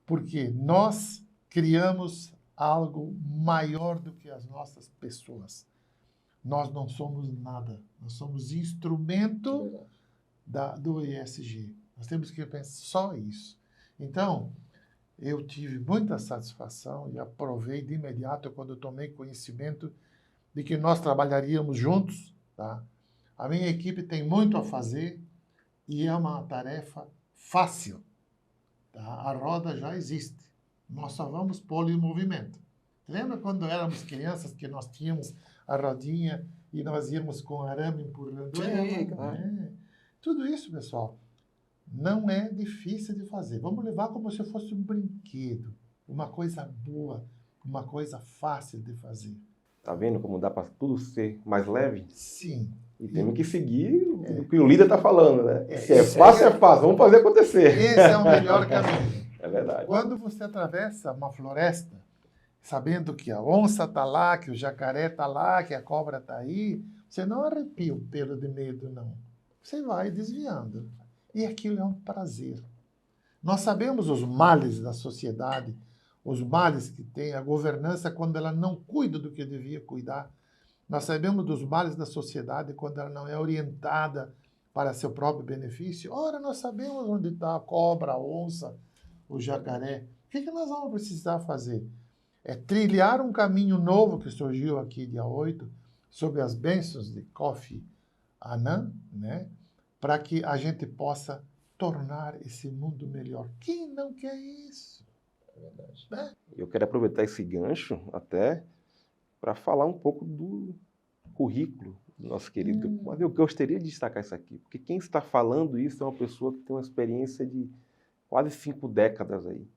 porque nós criamos algo maior do que as nossas pessoas. Nós não somos nada, nós somos instrumento do ESG. Nós temos que pensar só isso. Então, eu tive muita satisfação e aprovei de imediato quando eu tomei conhecimento de que nós trabalharíamos juntos. Tá? A minha equipe tem muito a fazer e é uma tarefa fácil. Tá? A roda já existe. Nós só vamos pô-la em movimento. Lembra quando éramos crianças que nós tínhamos a rodinha e nós íamos com arame empurrando ela? Claro. Tudo isso, pessoal, não é difícil de fazer. Vamos levar como se fosse um brinquedo, uma coisa boa, uma coisa fácil de fazer. Tá vendo como dá para tudo ser mais leve? Sim. E temos que seguir o que o líder está falando, né? Se é fácil, é fácil. Vamos fazer acontecer. Esse é o melhor caminho. É verdade. Quando você atravessa uma floresta, sabendo que a onça está lá, que o jacaré está lá, que a cobra está aí, você não arrepia o pelo de medo, não. Você vai desviando. E aquilo é um prazer. Nós sabemos os males da sociedade, os males que tem a governança quando ela não cuida do que devia cuidar. Nós sabemos dos males da sociedade quando ela não é orientada para seu próprio benefício. Ora, nós sabemos onde está a cobra, a onça, o jacaré. O que nós vamos precisar fazer? É trilhar um caminho novo que surgiu aqui dia 8, sob as bênçãos de Kofi Annan, né? Para que a gente possa tornar esse mundo melhor. Quem não quer isso? É verdade. Né? Eu quero aproveitar esse gancho até para falar um pouco do currículo, nosso querido. Mas eu gostaria de destacar isso aqui, porque quem está falando isso é uma pessoa que tem uma experiência de quase 5 décadas aí,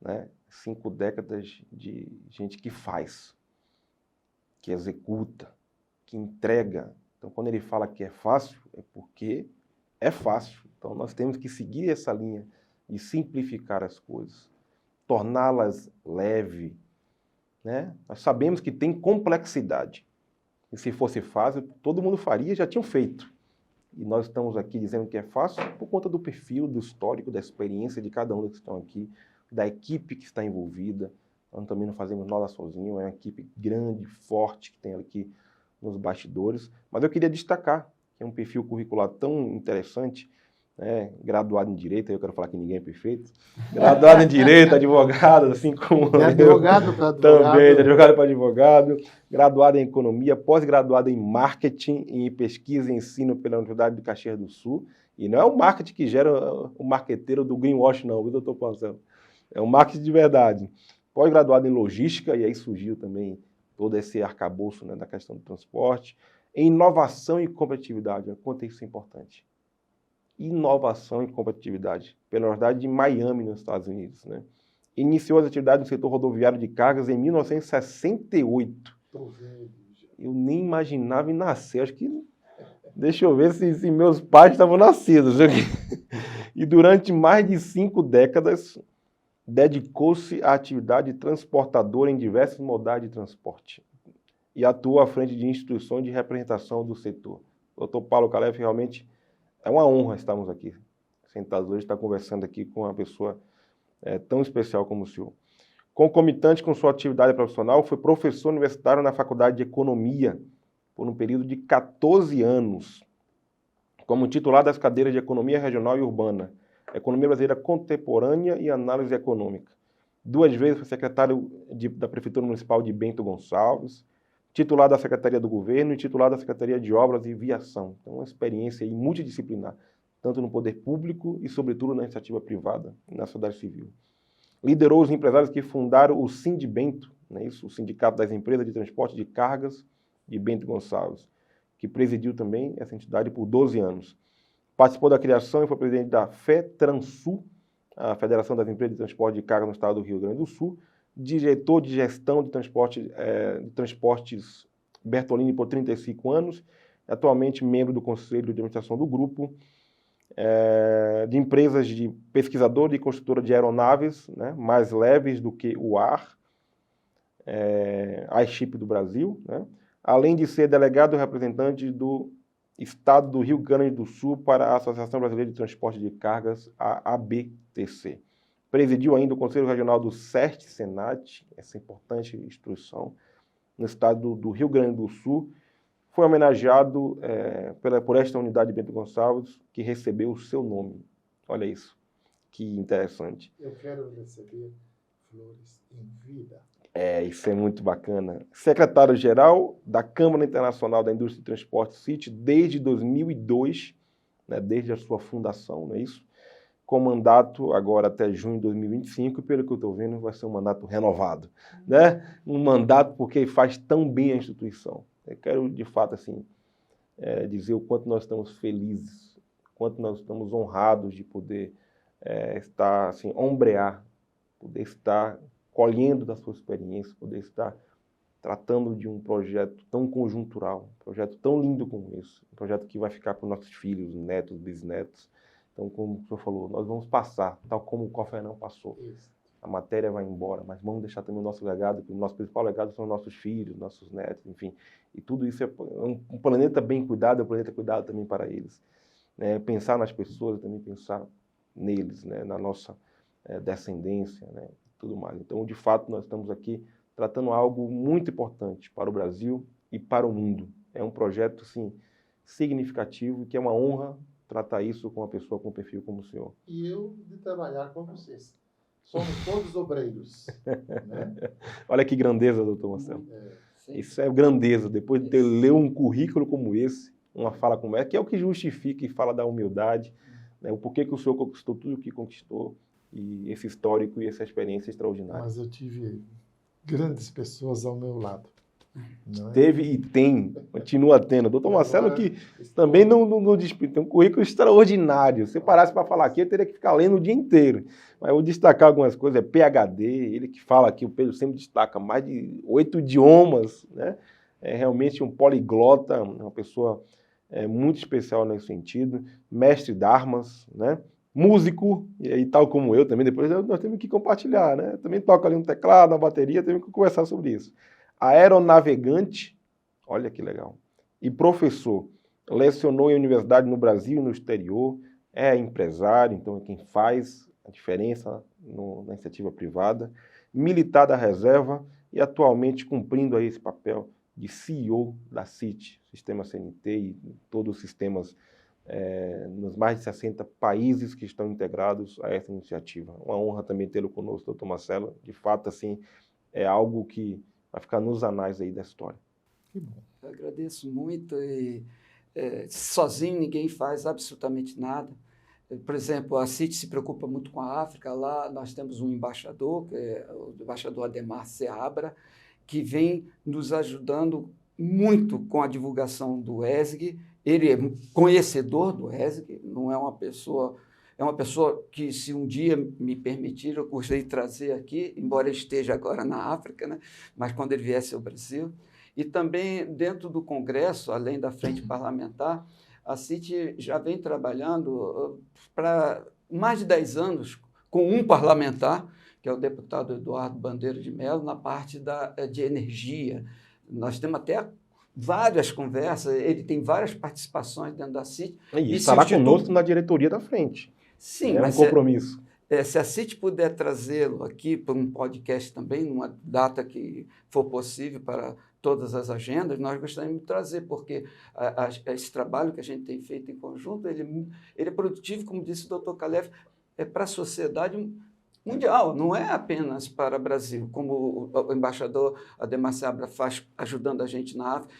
né? 5 décadas de gente que faz, que executa, que entrega. Então, quando ele fala que é fácil, é porque é fácil. Então, nós temos que seguir essa linha de simplificar as coisas, torná-las leve, né? Nós sabemos que tem complexidade. E se fosse fácil, todo mundo faria, já tinham feito. E nós estamos aqui dizendo que é fácil por conta do perfil, do histórico, da experiência de cada um que estão aqui, da equipe que está envolvida. Nós também não fazemos nada sozinhos, é uma equipe grande, forte, que tem aqui nos bastidores. Mas eu queria destacar que é um perfil curricular tão interessante, né? Graduado em Direito, eu quero falar que ninguém é perfeito. Graduado em Direito, advogado, assim como De advogado para advogado. Também, de advogado para advogado. Graduado em Economia, pós-graduado em Marketing e Pesquisa e Ensino pela Universidade de Caxias do Sul. E não é o marketing que gera o marqueteiro do greenwash, não, viu, doutor Paulo? É um marketing de verdade. Pós-graduado em Logística, e aí surgiu também todo esse arcabouço, né, da questão do transporte. Em Inovação e Competitividade, quanto isso é importante. Inovação e competitividade, pela Universidade de Miami, nos Estados Unidos, né? Iniciou as atividades no setor rodoviário de cargas em 1968. Eu nem imaginava em nascer, acho que... Deixa eu ver se meus pais estavam nascidos. E durante mais de 5 décadas, dedicou-se à atividade transportadora em diversos modais de transporte e atuou à frente de instituições de representação do setor. O Dr. Paulo Calef realmente... É uma honra estarmos aqui, sentados hoje, estar conversando aqui com uma pessoa tão especial como o senhor. Concomitante com sua atividade profissional, foi professor universitário na Faculdade de Economia por um período de 14 anos, como titular das cadeiras de Economia Regional e Urbana, Economia Brasileira Contemporânea e Análise Econômica. 2 vezes foi secretário da Prefeitura Municipal de Bento Gonçalves, titular da Secretaria do Governo e titular da Secretaria de Obras e Viação. Então, uma experiência aí multidisciplinar, tanto no poder público e, sobretudo, na iniciativa privada e na sociedade civil. Liderou os empresários que fundaram o Sindibento, né, isso, o Sindicato das Empresas de Transporte de Cargas de Bento Gonçalves, que presidiu também essa entidade por 12 anos. Participou da criação e foi presidente da FETransul, a Federação das Empresas de Transporte de Cargas no estado do Rio Grande do Sul, diretor de gestão de transportes Bertolini por 35 anos, atualmente membro do Conselho de Administração do grupo, de empresas de pesquisador e construtora de aeronaves, né, mais leves do que o ar, iShip do Brasil, né, além de ser delegado representante do Estado do Rio Grande do Sul para a Associação Brasileira de Transporte de Cargas, a ABTC. Presidiu ainda o Conselho Regional do CERT-Senat, essa importante instituição, no estado do Rio Grande do Sul. Foi homenageado por esta unidade de Bento Gonçalves, que recebeu o seu nome. Olha isso, que interessante. Eu quero receber flores em vida. Isso é muito bacana. Secretário-geral da Câmara Internacional da Indústria de Transporte CIT desde 2002, né, desde a sua fundação, não é isso? Com mandato agora até junho de 2025, e pelo que eu estou vendo, vai ser um mandato renovado, né? Um mandato porque faz tão bem a instituição. Eu quero, de fato, assim, dizer o quanto nós estamos felizes, o quanto nós estamos honrados de poder estar, assim, ombrear, poder estar colhendo da sua experiência, poder estar tratando de um projeto tão conjuntural, um projeto tão lindo como esse, um projeto que vai ficar para os nossos filhos, netos, bisnetos. Então, como o senhor falou, nós vamos passar, tal como o Coferão passou. Isso. A matéria vai embora, mas vamos deixar também o nosso legado, porque o nosso principal legado são os nossos filhos, nossos netos, enfim. E tudo isso é um planeta bem cuidado, é um planeta cuidado também para eles. Pensar nas pessoas, também pensar neles, né? Na nossa descendência, né? Tudo mais. Então, de fato, nós estamos aqui tratando algo muito importante para o Brasil e para o mundo. É um projeto, sim, significativo, que é uma honra tratar isso com uma pessoa com um perfil como o senhor. E eu de trabalhar com vocês. Somos todos obreiros. Né? Olha que grandeza, doutor Marcelo. Isso é grandeza. Depois de ter ler um currículo como esse, uma fala como essa, que é o que justifica e fala da humildade, né? O porquê que o senhor conquistou tudo o que conquistou, e esse histórico e essa experiência extraordinária. Mas eu tive grandes pessoas ao meu lado. Não é? Teve e tem, continua tendo. Doutor Marcelo, que também não disputa, tem um currículo extraordinário. Se eu parasse para falar aqui, eu teria que ficar lendo o dia inteiro. Mas eu vou destacar algumas coisas, é PhD, ele que fala aqui, o Pedro sempre destaca, mais de 8 idiomas, né? É realmente um poliglota, uma pessoa muito especial nesse sentido, mestre de armas, né? Músico, e aí tal como eu também, depois nós temos que compartilhar, né? Também toca ali um teclado, uma bateria, temos que conversar sobre isso. Aeronavegante, olha que legal, e professor, lecionou em universidade no Brasil e no exterior, é empresário, então é quem faz a diferença na iniciativa privada, militar da reserva e atualmente cumprindo aí esse papel de CEO da CIT, Sistema CNT e todos os sistemas nos mais de 60 países que estão integrados a essa iniciativa. Uma honra também tê-lo conosco, doutor Marcelo. De fato, assim, é algo que vai ficar nos anais aí da história. Que bom. Eu agradeço muito e sozinho ninguém faz absolutamente nada. Por exemplo, a CIT se preocupa muito com a África. Lá nós temos um embaixador, que é o embaixador Ademar Seabra, que vem nos ajudando muito com a divulgação do ESG. Ele é conhecedor do ESG, não é uma pessoa que, se um dia me permitir, eu gostaria de trazer aqui, embora ele esteja agora na África, né? Mas quando ele viesse ao Brasil. E também, dentro do Congresso, além da frente parlamentar, a CIT já vem trabalhando para mais de 10 anos com um parlamentar, que é o deputado Eduardo Bandeira de Mello, na parte de energia. Nós temos até várias conversas, ele tem várias participações dentro da CIT. E estará conosco na diretoria da frente. Sim, é um compromisso. Se a CIT puder trazê-lo aqui para um podcast também, numa data que for possível para todas as agendas, nós gostaríamos de trazer, porque esse trabalho que a gente tem feito em conjunto, ele é produtivo, como disse o doutor Calef, para a sociedade mundial, não é apenas para o Brasil, como o embaixador Ademar Seabra faz, ajudando a gente na África,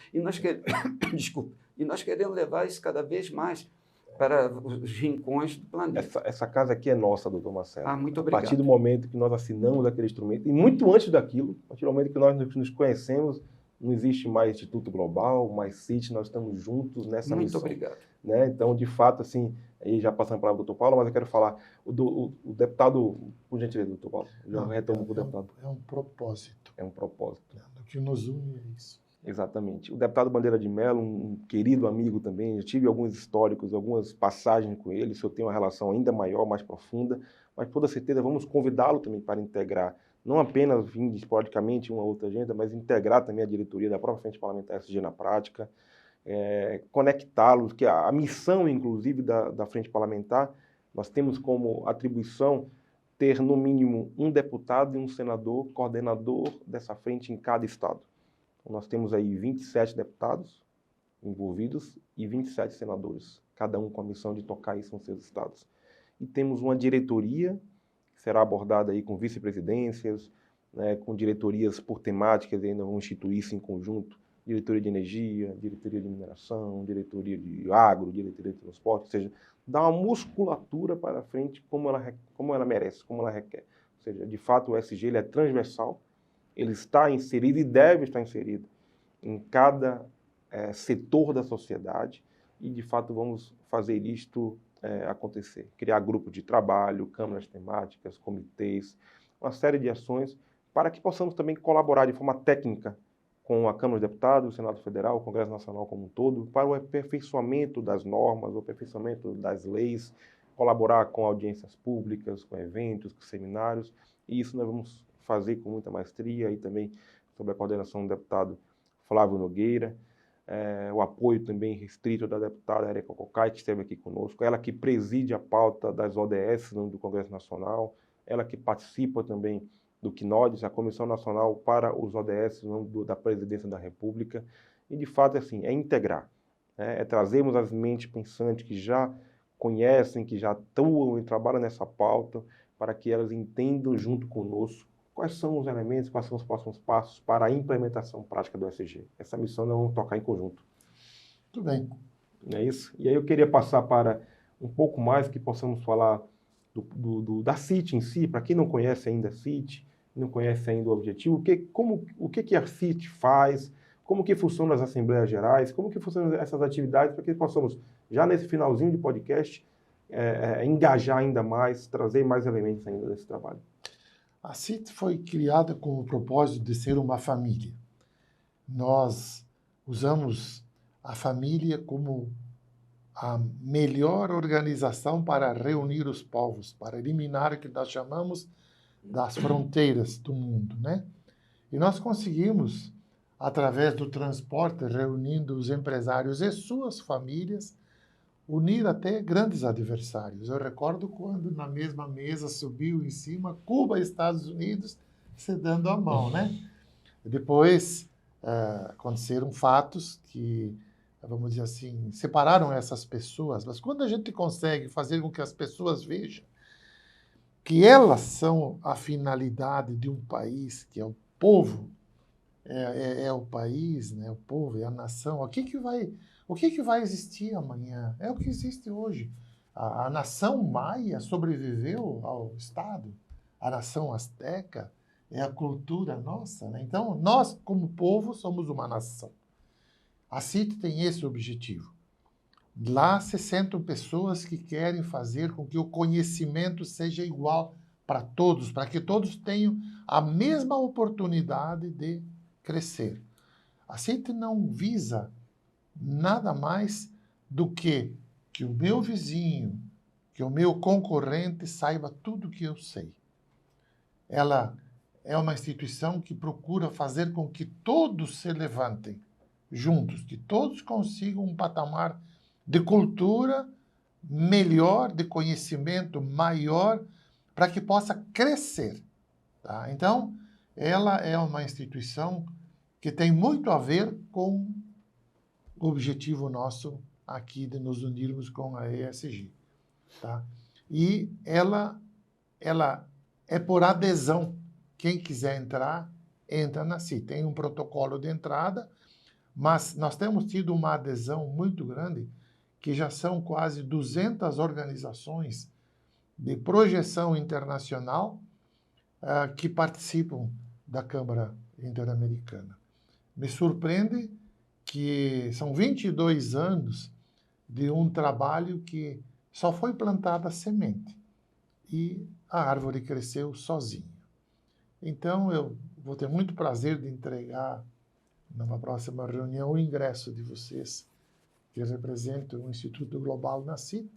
e nós queremos levar isso cada vez mais para os rincões do planeta. Essa casa aqui é nossa, doutor Marcelo. Muito obrigado. A partir do momento que nós assinamos aquele instrumento, e muito antes daquilo, a partir do momento que nós nos conhecemos, não existe mais Instituto Global, mais CIT, nós estamos juntos nessa missão. Muito obrigado. Né? Então, de fato, assim, aí já passando para o doutor Paulo, mas eu quero falar, o deputado, por gentileza, doutor Paulo, já retomo para o deputado. É um propósito. É um propósito. O que nos une é isso. Exatamente. O deputado Bandeira de Mello, um querido amigo também, eu tive alguns históricos, algumas passagens com ele, se eu tenho uma relação ainda maior, mais profunda, mas com toda certeza vamos convidá-lo também para integrar, não apenas vir esporadicamente uma outra agenda, mas integrar também a diretoria da própria Frente Parlamentar SG na prática, conectá-los, que a missão, inclusive, da Frente Parlamentar, nós temos como atribuição ter, no mínimo, um deputado e um senador coordenador dessa frente em cada estado. Nós temos aí 27 deputados envolvidos e 27 senadores, cada um com a missão de tocar isso nos seus estados. E temos uma diretoria que será abordada aí com vice-presidências, né, com diretorias por temáticas, e ainda vamos instituir isso em conjunto, diretoria de energia, diretoria de mineração, diretoria de agro, diretoria de transporte, ou seja, dá uma musculatura para a frente como ela merece, como ela requer. Ou seja, de fato o ESG ele é transversal, ele está inserido e deve estar inserido em cada setor da sociedade e, de fato, vamos fazer isto acontecer. Criar grupos de trabalho, câmaras temáticas, comitês, uma série de ações para que possamos também colaborar de forma técnica com a Câmara dos Deputados, o Senado Federal, o Congresso Nacional como um todo, para o aperfeiçoamento das normas, o aperfeiçoamento das leis, colaborar com audiências públicas, com eventos, com seminários, e isso nós vamos fazer com muita maestria, e também sob a coordenação do deputado Flávio Nogueira, o apoio também restrito da deputada Érica Cocai, que esteve aqui conosco, ela que preside a pauta das ODS do Congresso Nacional, ela que participa também do CNODES, a Comissão Nacional para os ODS da Presidência da República, e de fato assim, é integrar, né? É trazermos as mentes pensantes que já conhecem, que já atuam e trabalham nessa pauta, para que elas entendam junto conosco quais são os elementos, quais são os próximos passos para a implementação prática do ESG. Essa missão nós vamos tocar em conjunto. Muito bem. Não é isso? E aí eu queria passar para um pouco mais que possamos falar da CIT em si, para quem não conhece ainda a CIT, não conhece ainda o objetivo, o que a CIT faz, como que funcionam as Assembleias Gerais, como que funcionam essas atividades, para que possamos, já nesse finalzinho de podcast, engajar ainda mais, trazer mais elementos ainda desse trabalho. A CIT foi criada com o propósito de ser uma família. Nós usamos a família como a melhor organização para reunir os povos, para eliminar o que nós chamamos das fronteiras do mundo, né? E nós conseguimos, através do transporte, reunindo os empresários e suas famílias, unir até grandes adversários. Eu recordo quando na mesma mesa subiu em cima Cuba e Estados Unidos se dando a mão, né? Depois aconteceram fatos que, vamos dizer assim, separaram essas pessoas. Mas quando a gente consegue fazer com que as pessoas vejam que elas são a finalidade de um país, que é o povo, é o país, né? O povo, é a nação. O que vai existir amanhã? É o que existe hoje. A nação maia sobreviveu ao Estado. A nação azteca é a cultura nossa, né? Então, nós, como povo, somos uma nação. A CIT tem esse objetivo. Lá se sentam pessoas que querem fazer com que o conhecimento seja igual para todos, para que todos tenham a mesma oportunidade de crescer. A CIT não visa nada mais do que o meu vizinho, que o meu concorrente saiba tudo o que eu sei. Ela é uma instituição que procura fazer com que todos se levantem juntos, que todos consigam um patamar de cultura melhor, de conhecimento maior, para que possa crescer. Tá? Então, ela é uma instituição que tem muito a ver com o objetivo nosso aqui de nos unirmos com a ESG. Tá? E ela é por adesão. Quem quiser entrar, entra na CIT. Tem um protocolo de entrada, mas nós temos tido uma adesão muito grande, que já são quase 200 organizações de projeção internacional que participam da Câmara Interamericana. Me surpreende que são 22 anos de um trabalho que só foi plantada a semente e a árvore cresceu sozinha. Então, eu vou ter muito prazer de entregar, numa próxima reunião, o ingresso de vocês, que representam o Instituto Global na CIT,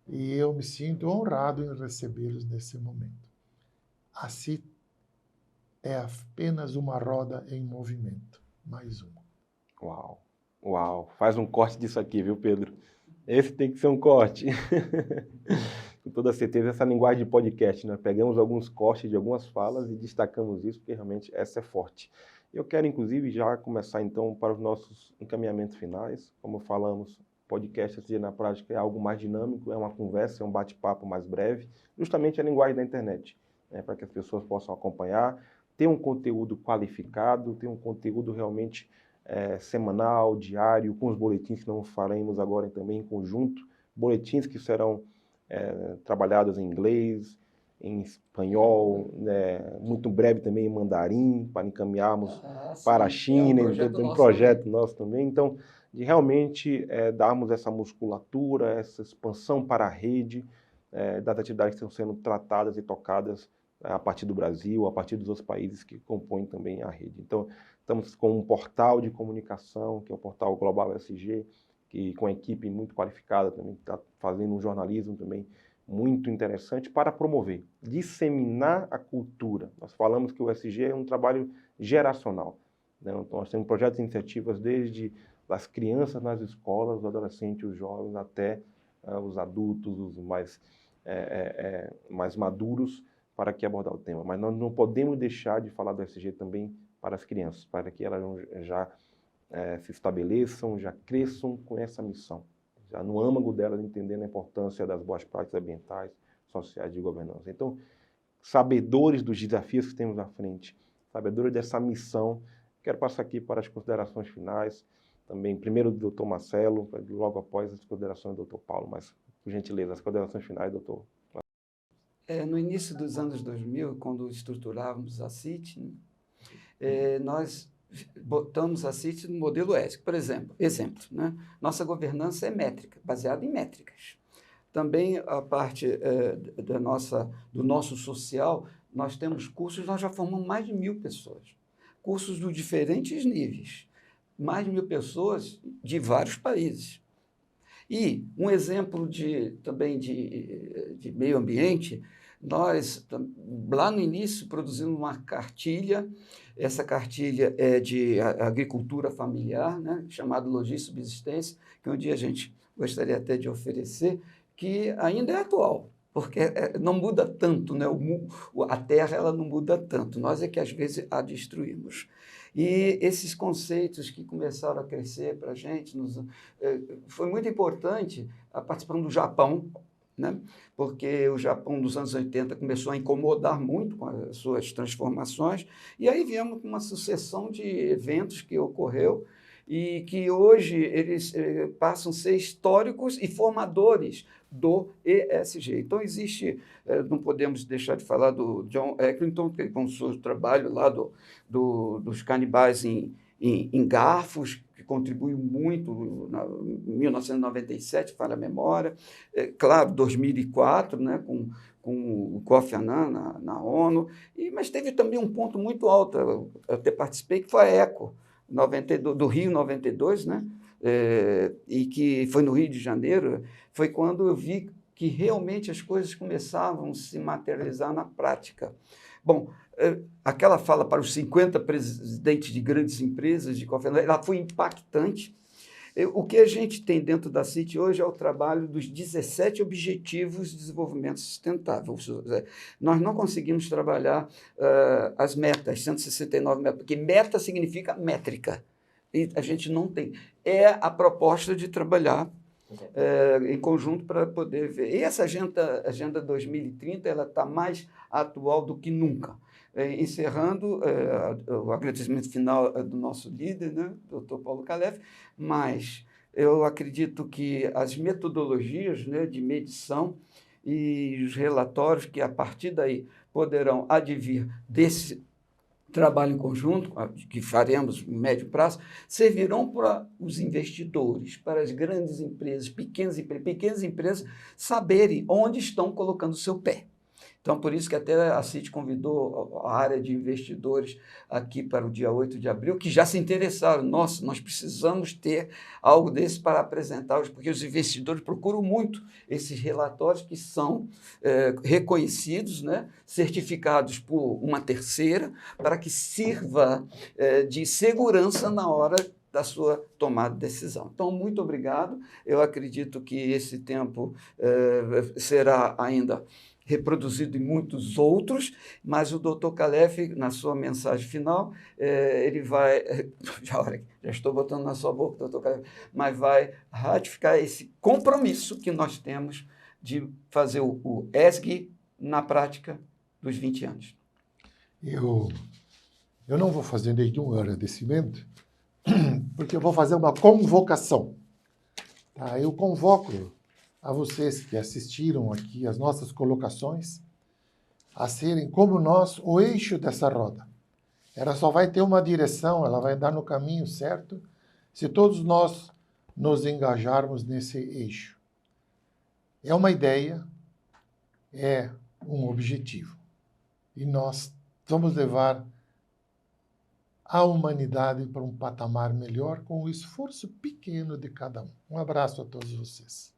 e eu me sinto honrado em recebê-los nesse momento. A CIT é apenas uma roda em movimento, mais uma. Uau, uau. Faz um corte disso aqui, viu, Pedro? Esse tem que ser um corte. Com toda certeza, essa linguagem de podcast, né? Pegamos alguns cortes de algumas falas e destacamos isso, porque realmente essa é forte. Eu quero, inclusive, já começar, então, para os nossos encaminhamentos finais. Como falamos, podcast SG na prática é algo mais dinâmico, é uma conversa, é um bate-papo mais breve, justamente a linguagem da internet, né? Para que as pessoas possam acompanhar, ter um conteúdo qualificado, ter um conteúdo realmente semanal, diário, com os boletins que nós faremos agora também em conjunto, boletins que serão trabalhados em inglês, em espanhol, muito breve também em mandarim, para encaminharmos para a China, um projeto nosso também. Então, de realmente darmos essa musculatura, essa expansão para a rede das atividades que estão sendo tratadas e tocadas a partir do Brasil, a partir dos outros países que compõem também a rede. Então, estamos com um portal de comunicação, que é o portal Global SG, que com a equipe muito qualificada também, que está fazendo um jornalismo também muito interessante para promover, disseminar a cultura. Nós falamos que o SG é um trabalho geracional, né? Então, nós temos projetos e iniciativas desde as crianças nas escolas, os adolescentes, os jovens, até os adultos, os mais maduros, para que abordar o tema. Mas nós não podemos deixar de falar do SG também para as crianças, para que elas já se estabeleçam, já cresçam com essa missão, já no âmago delas entendendo a importância das boas práticas ambientais, sociais e de governança. Então, sabedores dos desafios que temos à frente, sabedores dessa missão, quero passar aqui para as considerações finais, também primeiro do Dr. Marcelo, logo após as considerações do Dr. Paulo, mas, por gentileza, as considerações finais, doutor. No início dos anos 2000, quando estruturávamos a CIT, nós botamos a CIT no modelo ESG. Por exemplo, né? Nossa governança é métrica, baseada em métricas. Também a parte do nosso social, nós temos cursos, nós já formamos mais de 1.000 pessoas. Cursos de diferentes níveis. Mais de 1.000 pessoas de vários países. E um exemplo também de meio ambiente, nós, lá no início, produzimos uma cartilha. Essa cartilha é de agricultura familiar, né, chamada Logística e Subsistência, que um dia a gente gostaria até de oferecer, que ainda é atual, porque não muda tanto, né? A terra ela não muda tanto, nós é que às vezes a destruímos. E esses conceitos que começaram a crescer para a gente, foi muito importante a participação do Japão, né? Porque o Japão, nos anos 80, começou a incomodar muito com as suas transformações, e aí viemos com uma sucessão de eventos que ocorreu, e que hoje eles passam a ser históricos e formadores do ESG. Então, não podemos deixar de falar do John Eccleston, que com o seu trabalho lá dos canibais em garfos, que contribuiu muito em 1997, falha a memória. Claro, 2004, né, com o Kofi Annan na ONU, mas teve também um ponto muito alto, eu até participei, que foi a ECO, do Rio 92, né? E que foi no Rio de Janeiro, foi quando eu vi que realmente as coisas começavam a se materializar na prática. Bom, aquela fala para os 50 presidentes de grandes empresas, ela foi impactante. O que a gente tem dentro da CIT hoje é o trabalho dos 17 Objetivos de Desenvolvimento Sustentável. Nós não conseguimos trabalhar as metas, 169 metas, porque meta significa métrica. E a gente não tem. É a proposta de trabalhar em conjunto para poder ver. E essa Agenda 2030 ela está mais atual do que nunca. Encerrando o agradecimento final do nosso líder, né, Dr. Paulo Calef, mas eu acredito que as metodologias, né, de medição e os relatórios que, a partir daí, poderão advir desse trabalho em conjunto, que faremos no médio prazo, servirão para os investidores, para as grandes empresas, pequenas empresas, saberem onde estão colocando o seu pé. Então, por isso que até a CIT convidou a área de investidores aqui para o dia 8 de abril, que já se interessaram. Nossa, nós precisamos ter algo desse para apresentar, porque os investidores procuram muito esses relatórios que são reconhecidos, né, certificados por uma terceira, para que sirva de segurança na hora da sua tomada de decisão. Então, muito obrigado. Eu acredito que esse tempo será ainda reproduzido em muitos outros, mas o Dr. Calef, na sua mensagem final, ele vai, já estou botando na sua boca, Dr. Calef, mas vai ratificar esse compromisso que nós temos de fazer o ESG na prática dos 20 anos. Eu não vou fazer nenhum agradecimento, porque eu vou fazer uma convocação. Tá? Eu convoco a vocês que assistiram aqui as nossas colocações a serem, como nós, o eixo dessa roda. Ela só vai ter uma direção, ela vai andar no caminho certo, se todos nós nos engajarmos nesse eixo. É uma ideia, é um objetivo. E nós vamos levar a humanidade para um patamar melhor com o esforço pequeno de cada um. Um abraço a todos vocês.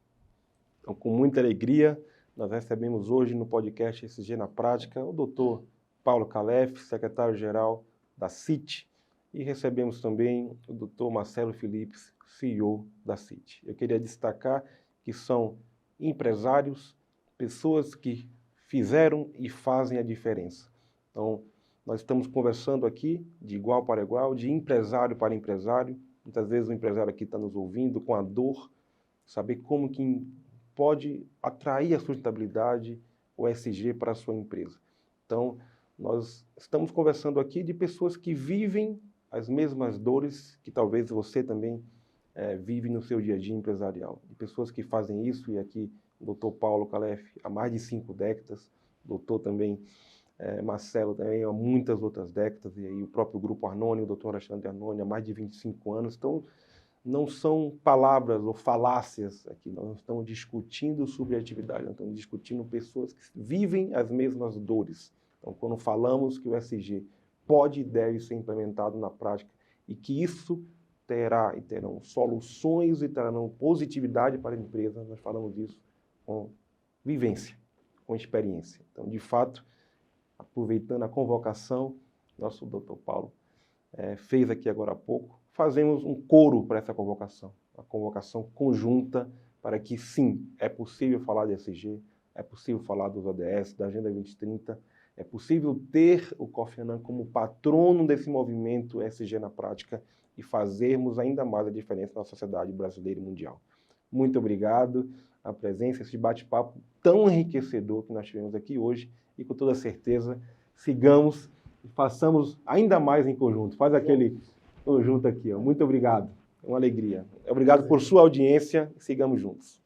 Então, com muita alegria, nós recebemos hoje no podcast ESG na Prática o Dr. Paulo Calef, secretário-geral da CIT, e recebemos também o Dr. Marcelo Philips, CEO da CIT. Eu queria destacar que são empresários, pessoas que fizeram e fazem a diferença. Então, nós estamos conversando aqui de igual para igual, de empresário para empresário. Muitas vezes o empresário aqui está nos ouvindo com a dor, saber como que pode atrair a sustentabilidade, o ESG para a sua empresa. Então, nós estamos conversando aqui de pessoas que vivem as mesmas dores que talvez você também vive no seu dia a dia empresarial. De pessoas que fazem isso, e aqui o Dr. Paulo Calef, há mais de 5 décadas, doutor também Marcelo também há muitas outras décadas, e aí o próprio Grupo Arnone, o Dr. Alexandre Arnone, há mais de 25 anos. Então, não são palavras ou falácias aqui, nós estamos discutindo subjetividade, nós estamos discutindo pessoas que vivem as mesmas dores. Então, quando falamos que o ESG pode e deve ser implementado na prática e que isso terá e terão soluções e terão positividade para a empresa, nós falamos isso com vivência, com experiência. Então, de fato, aproveitando a convocação, nosso Dr. Paulo fez aqui agora há pouco, fazemos um coro para essa convocação, uma convocação conjunta para que, sim, é possível falar de ESG, é possível falar dos ODS, da Agenda 2030, é possível ter o Kofi Annan como patrono desse movimento ESG na prática e fazermos ainda mais a diferença na sociedade brasileira e mundial. Muito obrigado a presença, esse bate-papo tão enriquecedor que nós tivemos aqui hoje e com toda certeza sigamos e façamos ainda mais em conjunto. Faz aquele conjunto aqui, ó. Muito obrigado, é uma alegria. Obrigado por sua audiência e sigamos juntos.